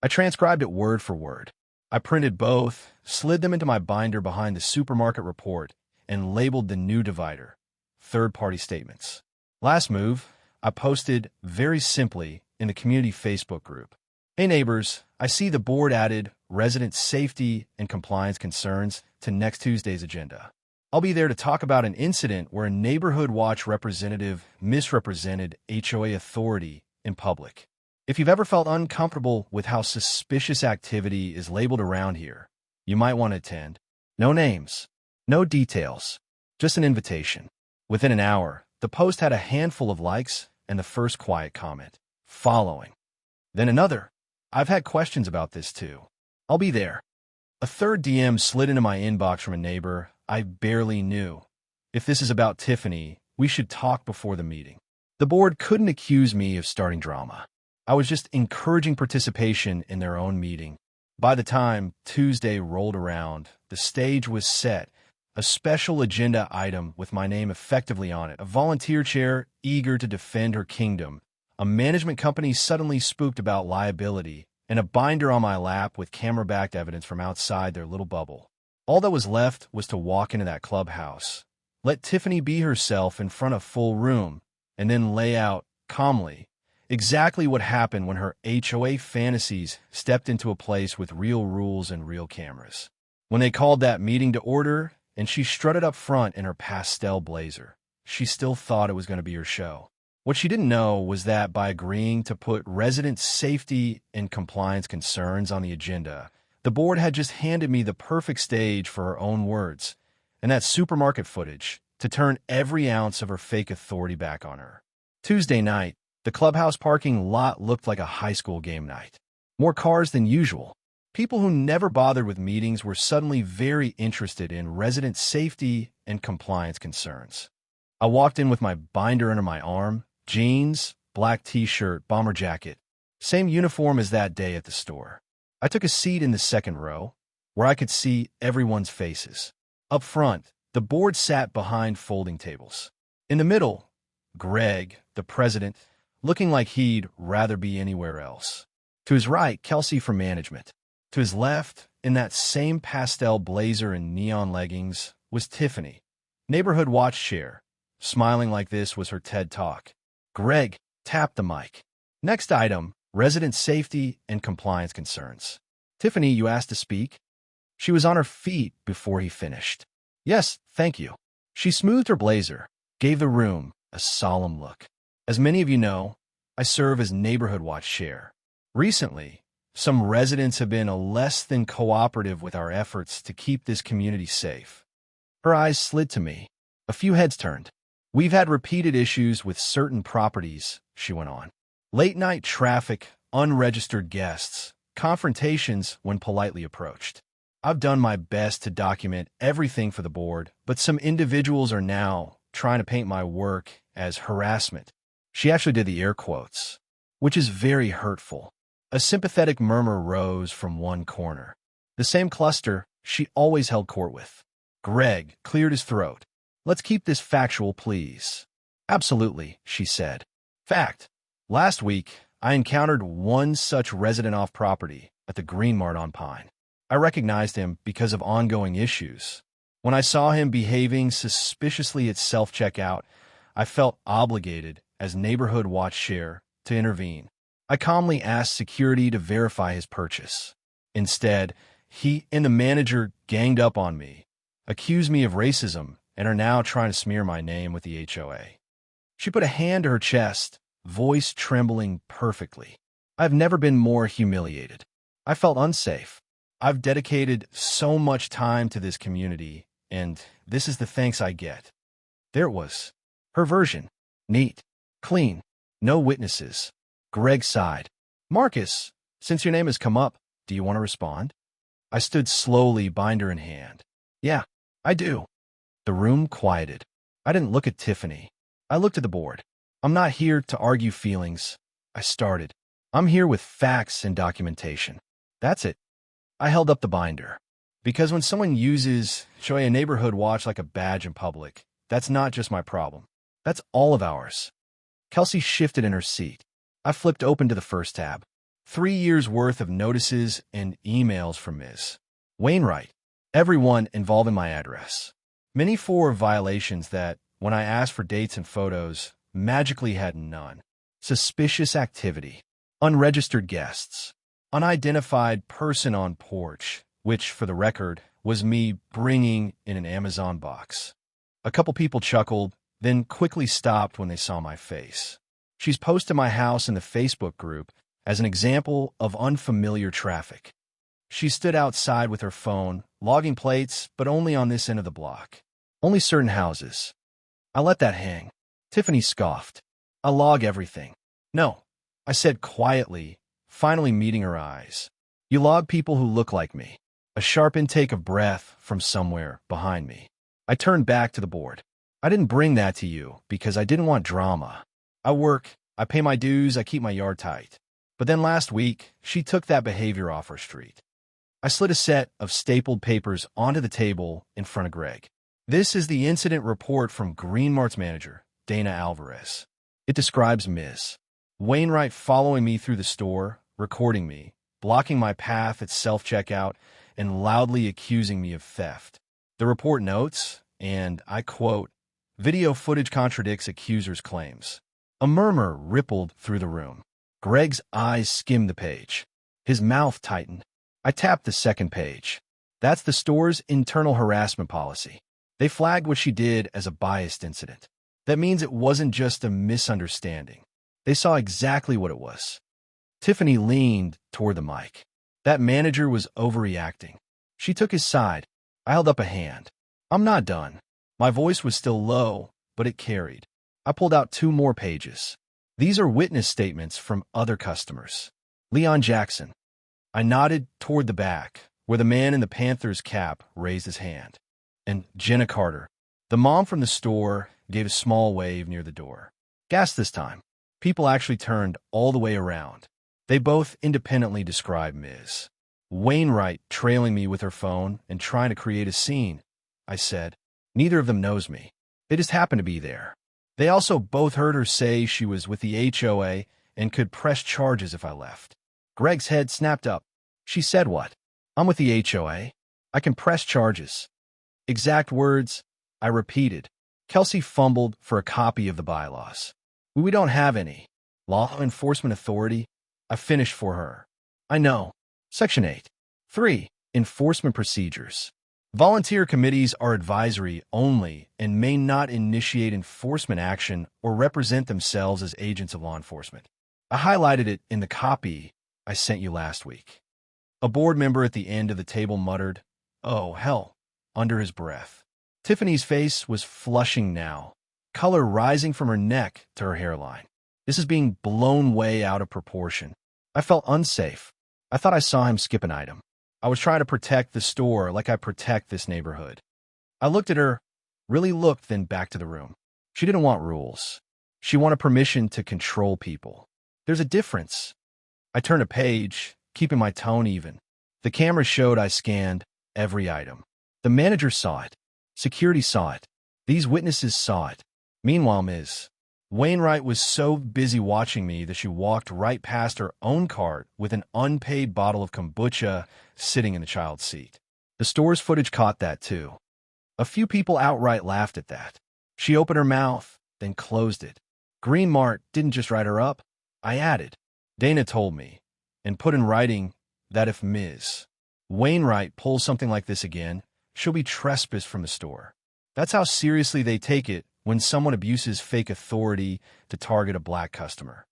I transcribed it word for word. I printed both, slid them into my binder behind the supermarket report, and labeled the new divider, third-party statements. Last move, I posted very simply in the community Facebook group. Hey neighbors, I see the board added resident safety and compliance concerns to next Tuesday's agenda. I'll be there to talk about an incident where a Neighborhood Watch representative misrepresented HOA authority in public. If you've ever felt uncomfortable with how suspicious activity is labeled around here, you might want to attend. No names, no details, Just an invitation. Within an hour, the post had a handful of likes and the first quiet comment. Following. Then another. I've had questions about this too. I'll be there. A third DM slid into my inbox from a neighbor I barely knew. If this is about Tiffany, we should talk before the meeting. The board couldn't accuse me of starting drama. I was just encouraging participation in their own meeting. By the time Tuesday rolled around, the stage was set. A special agenda item with my name effectively on it, a volunteer chair eager to defend her kingdom, a management company suddenly spooked about liability, and a binder on my lap with camera-backed evidence from outside their little bubble. All that was left was to walk into that clubhouse, let Tiffany be herself in front of full room, and then lay out, calmly, exactly what happened when her HOA fantasies stepped into a place with real rules and real cameras. When they called that meeting to order, and she strutted up front in her pastel blazer, she still thought it was going to be her show. What she didn't know was that by agreeing to put resident safety and compliance concerns on the agenda, the board had just handed me the perfect stage for her own words, and that supermarket footage to turn every ounce of her fake authority back on her. Tuesday night, the clubhouse parking lot looked like a high school game night. More cars than usual. People who never bothered with meetings were suddenly very interested in resident safety and compliance concerns. I walked in with my binder under my arm, jeans, black t-shirt, bomber jacket, same uniform as that day at the store. I took a seat in the second row, where I could see everyone's faces. Up front, the board sat behind folding tables. In the middle, Greg, the president, looking like he'd rather be anywhere else. To his right, Kelsey from management. To his left, in that same pastel blazer and neon leggings, was Tiffany, neighborhood watch chair. Smiling like this was her TED Talk. Greg tapped the mic. Next item, resident safety and compliance concerns. Tiffany, you asked to speak? She was on her feet before he finished. Yes, thank you. She smoothed her blazer, gave the room a solemn look. As many of you know, I serve as neighborhood watch chair. Recently, some residents have been less than cooperative with our efforts to keep this community safe. Her eyes slid to me. A few heads turned. We've had repeated issues with certain properties, she went on. Late-night traffic, unregistered guests, confrontations when politely approached. I've done my best to document everything for the board, but some individuals are now trying to paint my work as harassment. She actually did the air quotes, which is very hurtful. A sympathetic murmur rose from one corner. The same cluster she always held court with. Greg cleared his throat. Let's keep this factual, please. Absolutely, she said. Fact. Last week, I encountered one such resident off property at the Green Mart on Pine. I recognized him because of ongoing issues. When I saw him behaving suspiciously at self-checkout, I felt obligated as neighborhood watch share to intervene. I calmly asked security to verify his purchase. Instead, he and the manager ganged up on me, accused me of racism, and are now trying to smear my name with the HOA. She put a hand to her chest, voice trembling perfectly. I've never been more humiliated. I felt unsafe. I've dedicated so much time to this community, and this is the thanks I get. There it was. Her version. Neat. Clean. No witnesses. Greg sighed. Marcus, since your name has come up, do you want to respond? I stood slowly, binder in hand. Yeah, I do. The room quieted. I didn't look at Tiffany. I looked at the board. I'm not here to argue feelings. I started. I'm here with facts and documentation. That's it. I held up the binder. Because when someone uses HOA neighborhood watch like a badge in public, that's not just my problem. That's all of ours. Kelsey shifted in her seat. I flipped open to the first tab. 3 years' worth of notices and emails from Ms. Wainwright. Everyone involved in my address. Many for violations that, when I asked for dates and photos, magically had none. Suspicious activity. Unregistered guests. Unidentified person on porch, which, for the record, was me bringing in an Amazon box. A couple people chuckled, then quickly stopped when they saw my face. She's posted my house in the Facebook group as an example of unfamiliar traffic. She stood outside with her phone, logging plates, but only on this end of the block. Only certain houses. I let that hang. Tiffany scoffed. I log everything. No, I said quietly, finally meeting her eyes. You log people who look like me. A sharp intake of breath from somewhere behind me. I turned back to the board. I didn't bring that to you because I didn't want drama. I work, I pay my dues, I keep my yard tight. But then last week, she took that behavior off her street. I slid a set of stapled papers onto the table in front of Greg. This is the incident report from Green Mart's manager, Dana Alvarez. It describes Ms. Wainwright following me through the store, recording me, blocking my path at self-checkout, and loudly accusing me of theft. The report notes, and I quote, "Video footage contradicts accuser's claims." A murmur rippled through the room. Greg's eyes skimmed the page. His mouth tightened. I tapped the second page. That's the store's internal harassment policy. They flagged what she did as a biased incident. That means it wasn't just a misunderstanding. They saw exactly what it was. Tiffany leaned toward the mic. That manager was overreacting. She took his side. I held up a hand. I'm not done. My voice was still low, but it carried. I pulled out 2 more pages. These are witness statements from other customers. Leon Jackson. I nodded toward the back, where the man in the Panthers cap raised his hand. And Jenna Carter. The mom from the store gave a small wave near the door. Gas this time. People actually turned all the way around. They both independently described Ms. Wainwright trailing me with her phone and trying to create a scene. I said, neither of them knows me. They just happened to be there. They also both heard her say she was with the HOA and could press charges if I left. Greg's head snapped up. She said what? I'm with the HOA. I can press charges. Exact words, I repeated. Kelsey fumbled for a copy of the bylaws. We don't have any. Law Enforcement Authority. I finished for her. I know. Section 8. 3. Enforcement Procedures. Volunteer committees are advisory only and may not initiate enforcement action or represent themselves as agents of law enforcement. I highlighted it in the copy I sent you last week. A board member at the end of the table muttered, "Oh, hell," under his breath. Tiffany's face was flushing now, color rising from her neck to her hairline. This is being blown way out of proportion. I felt unsafe. I thought I saw him skip an item. I was trying to protect the store like I protect this neighborhood. I looked at her, really looked, then back to the room. She didn't want rules. She wanted permission to control people. There's a difference. I turned a page, keeping my tone even. The camera showed I scanned every item. The manager saw it. Security saw it. These witnesses saw it. Meanwhile, Ms. Wainwright was so busy watching me that she walked right past her own cart with an unpaid bottle of kombucha sitting in the child's seat. The store's footage caught that too. A few people outright laughed at that. She opened her mouth, then closed it. Green Mart didn't just write her up. I added. Dana told me, and put in writing, that if Ms. Wainwright pulls something like this again, she'll be trespassed from the store. That's how seriously they take it when someone abuses fake authority to target a black customer.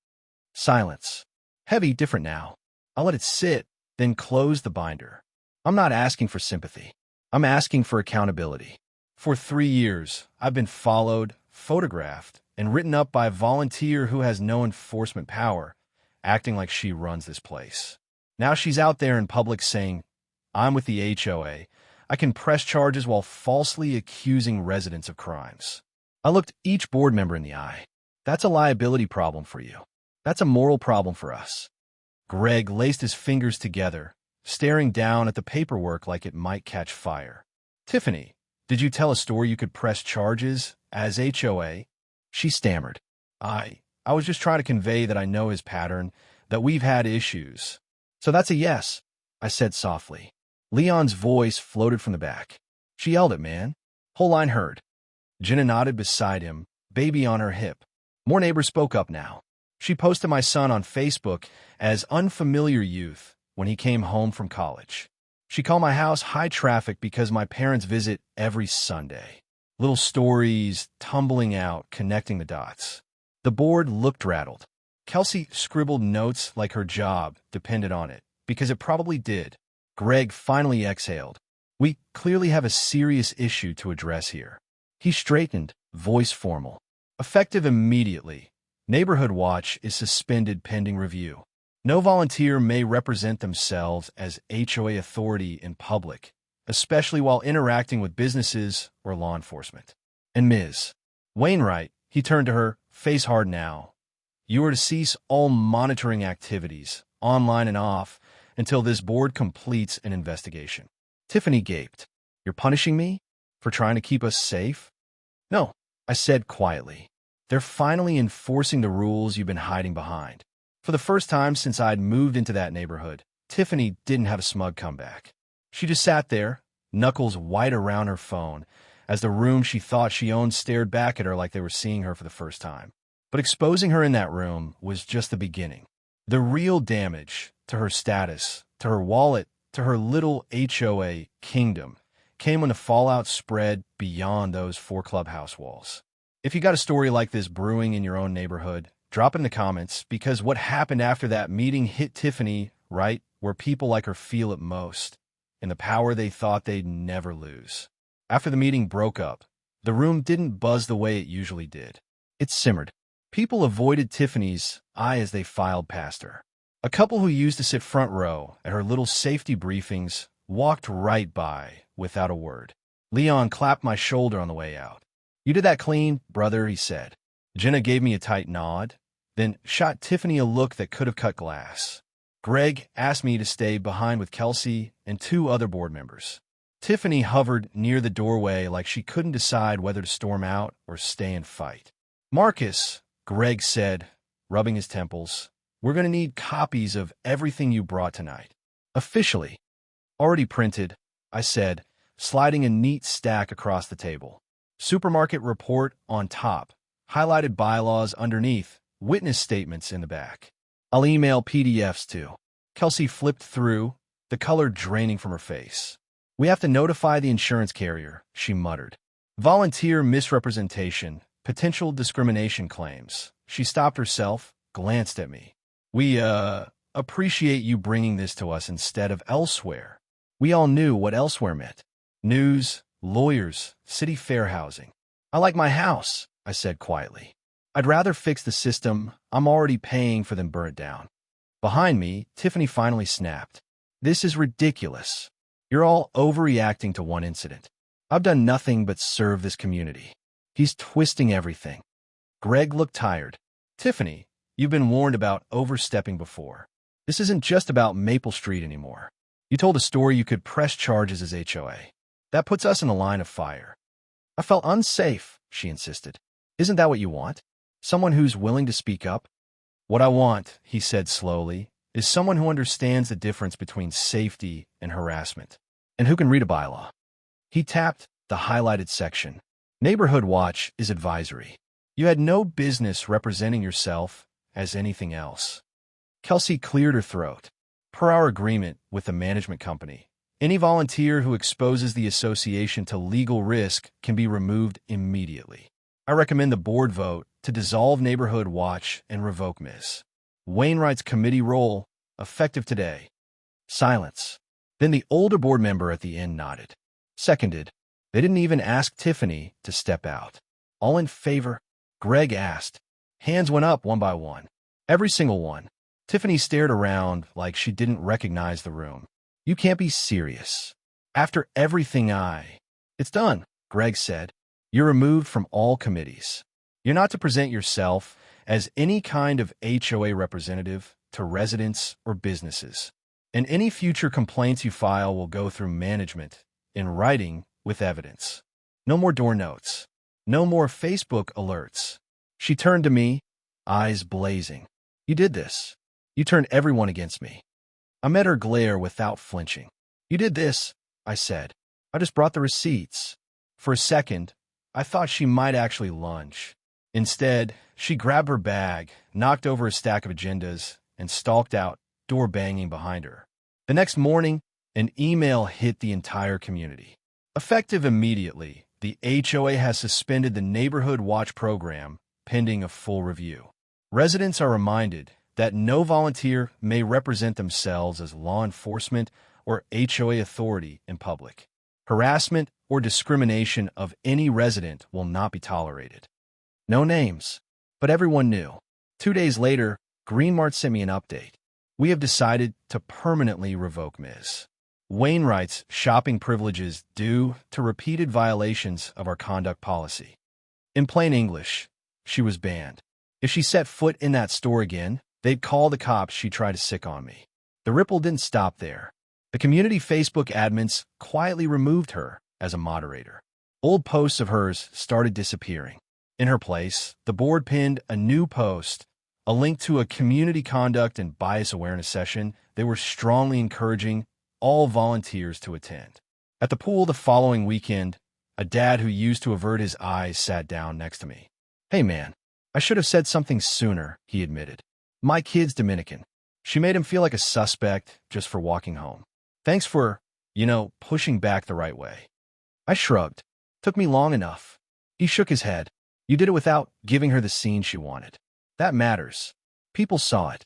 Silence. Heavy, different now. I let it sit, then close the binder. I'm not asking for sympathy. I'm asking for accountability. For 3 years, I've been followed, photographed, and written up by a volunteer who has no enforcement power, acting like she runs this place. Now she's out there in public saying, I'm with the HOA. I can press charges while falsely accusing residents of crimes. I looked each board member in the eye. That's a liability problem for you. That's a moral problem for us. Greg laced his fingers together, staring down at the paperwork like it might catch fire. Tiffany, did you tell a store you could press charges as HOA? She stammered. I was just trying to convey that I know his pattern, that we've had issues. So that's a yes, I said softly. Leon's voice floated from the back. She yelled it, man. Whole line heard. Jenna nodded beside him, baby on her hip. More neighbors spoke up now. She posted my son on Facebook as unfamiliar youth when he came home from college. She called my house high traffic because my parents visit every Sunday. Little stories tumbling out, connecting the dots. The board looked rattled. Kelsey scribbled notes like her job depended on it, because it probably did. Greg finally exhaled. We clearly have a serious issue to address here. He straightened, voice formal. Effective immediately. Neighborhood Watch is suspended pending review. No volunteer may represent themselves as HOA authority in public, especially while interacting with businesses or law enforcement. And Ms. Wainwright, he turned to her, face hard now. You are to cease all monitoring activities, online and off, until this board completes an investigation. Tiffany gaped. You're punishing me? For trying to keep us safe? No, I said quietly. They're finally enforcing the rules you've been hiding behind. For the first time since I'd moved into that neighborhood, Tiffany didn't have a smug comeback. She just sat there, knuckles white around her phone, as the room she thought she owned stared back at her like they were seeing her for the first time. But exposing her in that room was just the beginning. The real damage to her status, to her wallet, to her little HOA kingdom came when the fallout spread beyond those 4 clubhouse walls. If you got a story like this brewing in your own neighborhood, drop it in the comments, because what happened after that meeting hit Tiffany right where people like her feel it most, in the power they thought they'd never lose. After the meeting broke up, the room didn't buzz the way it usually did. It simmered. People avoided Tiffany's eye as they filed past her. A couple who used to sit front row at her little safety briefings walked right by without a word. Leon clapped my shoulder on the way out. You did that clean, brother, he said. Jenna gave me a tight nod, then shot Tiffany a look that could have cut glass. Greg asked me to stay behind with Kelsey and 2 other board members. Tiffany hovered near the doorway like she couldn't decide whether to storm out or stay and fight. Marcus, Greg said, rubbing his temples, we're going to need copies of everything you brought tonight. Officially. Already printed, I said, sliding a neat stack across the table. Supermarket report on top, highlighted bylaws underneath, witness statements in the back. I'll email PDFs too. Kelsey flipped through, the color draining from her face. We have to notify the insurance carrier, she muttered. Volunteer misrepresentation, potential discrimination claims. She stopped herself, glanced at me. We, appreciate you bringing this to us instead of elsewhere. We all knew what elsewhere meant. News, lawyers, city fair housing. I like my house, I said quietly. I'd rather fix the system I'm already paying for than burn it down. Behind me, Tiffany finally snapped. This is ridiculous. You're all overreacting to one incident. I've done nothing but serve this community. He's twisting everything. Greg looked tired. Tiffany, you've been warned about overstepping before. This isn't just about Maple Street anymore. You told a story you could press charges as HOA. That puts us in a line of fire. I felt unsafe, she insisted. Isn't that what you want? Someone who's willing to speak up? What I want, he said slowly, is someone who understands the difference between safety and harassment, and who can read a bylaw. He tapped the highlighted section. Neighborhood Watch is advisory. You had no business representing yourself as anything else. Kelsey cleared her throat. Per our agreement with the management company, any volunteer who exposes the association to legal risk can be removed immediately. I recommend the board vote to dissolve Neighborhood Watch and revoke Ms. Wainwright's committee role, effective today. Silence. Then the older board member at the end nodded. Seconded. They didn't even ask Tiffany to step out. All in favor? Greg asked. Hands went up one by one. Every single one. Tiffany stared around like she didn't recognize the room. You can't be serious. After everything It's done, Greg said. You're removed from all committees. You're not to present yourself as any kind of HOA representative to residents or businesses. And any future complaints you file will go through management, in writing, with evidence. No more door notes. No more Facebook alerts. She turned to me, eyes blazing. You did this. You turned everyone against me. I met her glare without flinching. You did this, I said. I just brought the receipts. For a second, I thought she might actually lunge. Instead, she grabbed her bag, knocked over a stack of agendas, and stalked out, door banging behind her. The next morning, an email hit the entire community. Effective immediately, the HOA has suspended the Neighborhood Watch program, pending a full review. Residents are reminded that no volunteer may represent themselves as law enforcement or HOA authority in public. Harassment or discrimination of any resident will not be tolerated. No names, but everyone knew. 2 days later, Greenmart sent me an update. We have decided to permanently revoke Ms. Wainwright's shopping privileges due to repeated violations of our conduct policy. In plain English, she was banned. If she set foot in that store again, they'd call the cops she tried to sick on me. The ripple didn't stop there. The community Facebook admins quietly removed her as a moderator. Old posts of hers started disappearing. In her place, the board pinned a new post, a link to a community conduct and bias awareness session they were strongly encouraging all volunteers to attend. At the pool the following weekend, a dad who used to avert his eyes sat down next to me. "Hey man, I should have said something sooner," he admitted. "My kid's Dominican. She made him feel like a suspect just for walking home. Thanks for, pushing back the right way." I shrugged. "Took me long enough." He shook his head. "You did it without giving her the scene she wanted. That matters. People saw it."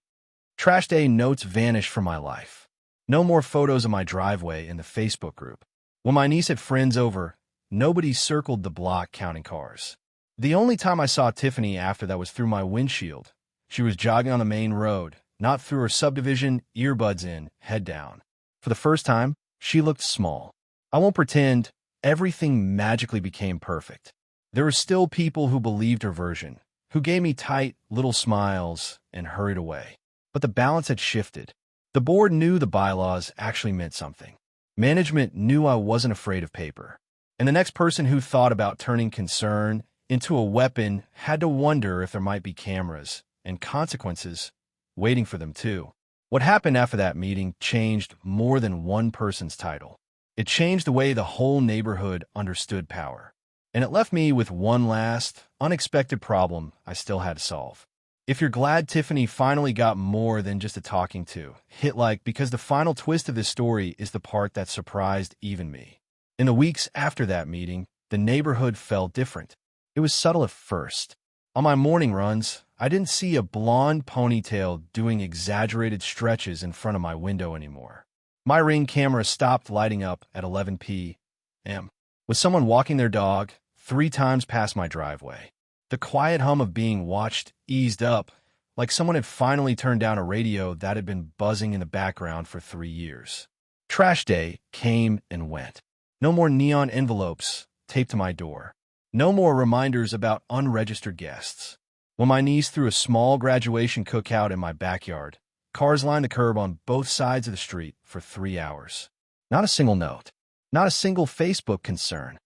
Trash day notes vanished from my life. No more photos of my driveway in the Facebook group. When my niece had friends over, nobody circled the block counting cars. The only time I saw Tiffany after that was through my windshield. She was jogging on the main road, not through her subdivision, earbuds in, head down. For the first time, she looked small. I won't pretend everything magically became perfect. There were still people who believed her version, who gave me tight, little smiles and hurried away. But the balance had shifted. The board knew the bylaws actually meant something. Management knew I wasn't afraid of paper. And the next person who thought about turning concern into a weapon had to wonder if there might be cameras and consequences waiting for them too. What happened after that meeting changed more than one person's title. It changed the way the whole neighborhood understood power. And it left me with one last, unexpected problem I still had to solve. If you're glad Tiffany finally got more than just a talking to, hit like, because the final twist of this story is the part that surprised even me. In the weeks after that meeting, the neighborhood felt different. It was subtle at first. On my morning runs, I didn't see a blonde ponytail doing exaggerated stretches in front of my window anymore. My Ring camera stopped lighting up at 11 p.m. with someone walking their dog 3 times past my driveway. The quiet hum of being watched eased up, like someone had finally turned down a radio that had been buzzing in the background for 3 years. Trash day came and went. No more neon envelopes taped to my door. No more reminders about unregistered guests. When my niece threw a small graduation cookout in my backyard, cars lined the curb on both sides of the street for 3 hours. Not a single note. Not a single Facebook concern.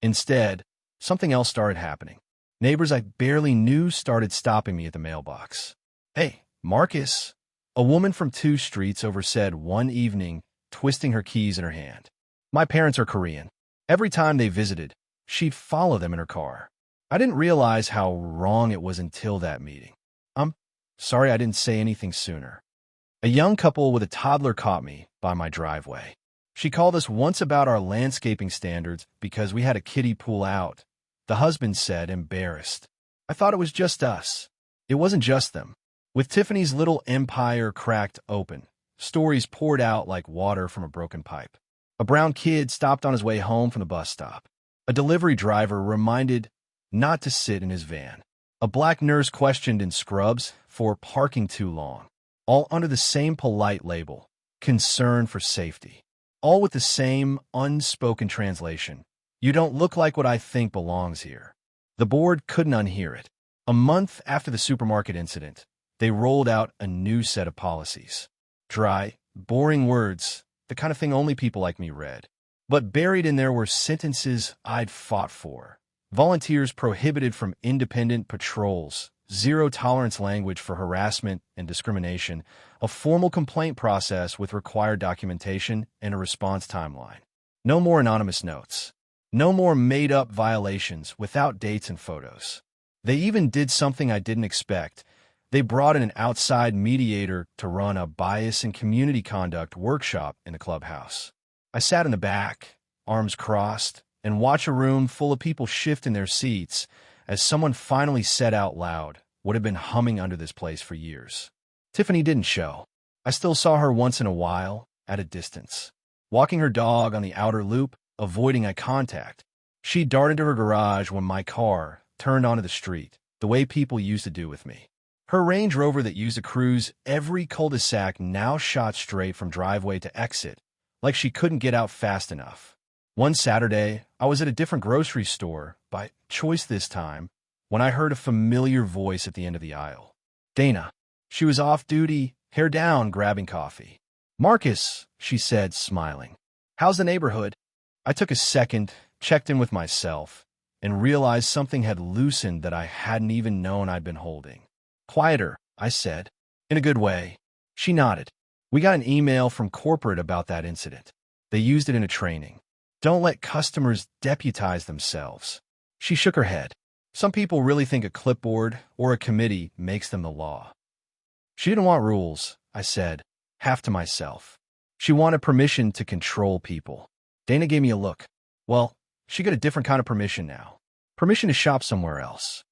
Instead, something else started happening. Neighbors I barely knew started stopping me at the mailbox. "Hey, Marcus," a woman from 2 streets over said one evening, twisting her keys in her hand. My parents are Korean. Every time they visited, she'd follow them in her car. I didn't realize how wrong it was until that meeting. "I'm sorry I didn't say anything sooner." A young couple with a toddler caught me by my driveway. She called us once about our landscaping standards because we had a kiddie pool out. The husband said, embarrassed. I thought it was just us. It wasn't just them. With Tiffany's little empire cracked open, stories poured out like water from a broken pipe. A brown kid stopped on his way home from the bus stop. A delivery driver reminded not to sit in his van. A black nurse questioned in scrubs for parking too long. All under the same polite label, concern for safety. All with the same unspoken translation. You don't look like what I think belongs here. The board couldn't unhear it. A month after the supermarket incident, they rolled out a new set of policies. Dry, boring words, the kind of thing only people like me read. But buried in there were sentences I'd fought for. Volunteers prohibited from independent patrols, zero-tolerance language for harassment and discrimination, a formal complaint process with required documentation, and a response timeline. No more anonymous notes. No more made-up violations without dates and photos. They even did something I didn't expect. They brought in an outside mediator to run a bias and community conduct workshop in the clubhouse. I sat in the back, arms crossed, and watched a room full of people shift in their seats as someone finally said out loud what had been humming under this place for years. Tiffany didn't show. I still saw her once in a while, at a distance, walking her dog on the outer loop, avoiding eye contact. She darted to her garage when my car turned onto the street, the way people used to do with me. Her Range Rover that used to cruise every cul-de-sac now shot straight from driveway to exit, like she couldn't get out fast enough. One Saturday, I was at a different grocery store, by choice this time, when I heard a familiar voice at the end of the aisle. Dana. She was off duty, hair down, grabbing coffee. Marcus, she said, smiling. How's the neighborhood? I took a second, checked in with myself, and realized something had loosened that I hadn't even known I'd been holding. Quieter, I said. In a good way. She nodded. We got an email from corporate about that incident. They used it in a training. Don't let customers deputize themselves. She shook her head. Some people really think a clipboard or a committee makes them the law. She didn't want rules, I said, half to myself. She wanted permission to control people. Dana gave me a look. Well, she got a different kind of permission now. Permission to shop somewhere else.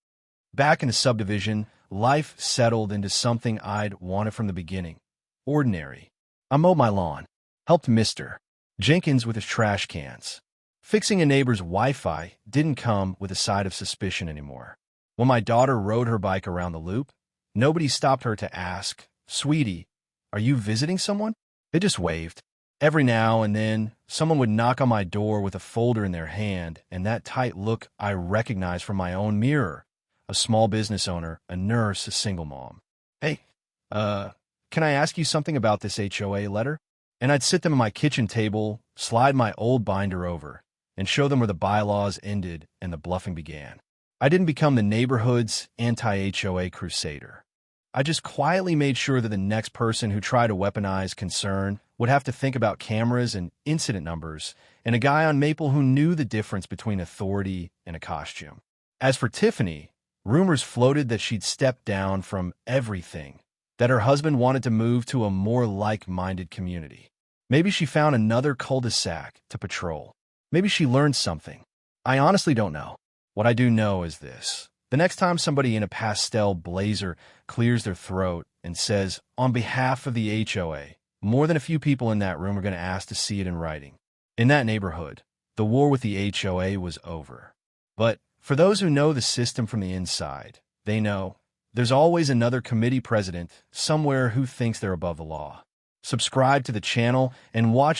Back in the subdivision, life settled into something I'd wanted from the beginning. Ordinary. I mowed my lawn, helped Mr. Jenkins with his trash cans. Fixing a neighbor's Wi-Fi didn't come with a side of suspicion anymore. When my daughter rode her bike around the loop, nobody stopped her to ask, "Sweetie, are you visiting someone?" They just waved. Every now and then, someone would knock on my door with a folder in their hand, and that tight look I recognized from my own mirror. A small business owner, a nurse, a single mom. Hey, can I ask you something about this HOA letter? And I'd sit them at my kitchen table, slide my old binder over, and show them where the bylaws ended and the bluffing began. I didn't become the neighborhood's anti-HOA crusader. I just quietly made sure that the next person who tried to weaponize concern would have to think about cameras and incident numbers, and a guy on Maple who knew the difference between authority and a costume. As for Tiffany, rumors floated that she'd stepped down from everything, that her husband wanted to move to a more like-minded community. Maybe she found another cul-de-sac to patrol. Maybe she learned something. I honestly don't know. What I do know is this. The next time somebody in a pastel blazer clears their throat and says, "On behalf of the HOA," more than a few people in that room are going to ask to see it in writing. In that neighborhood, the war with the HOA was over. But for those who know the system from the inside, they know there's always another committee president somewhere who thinks they're above the law. Subscribe to the channel and watch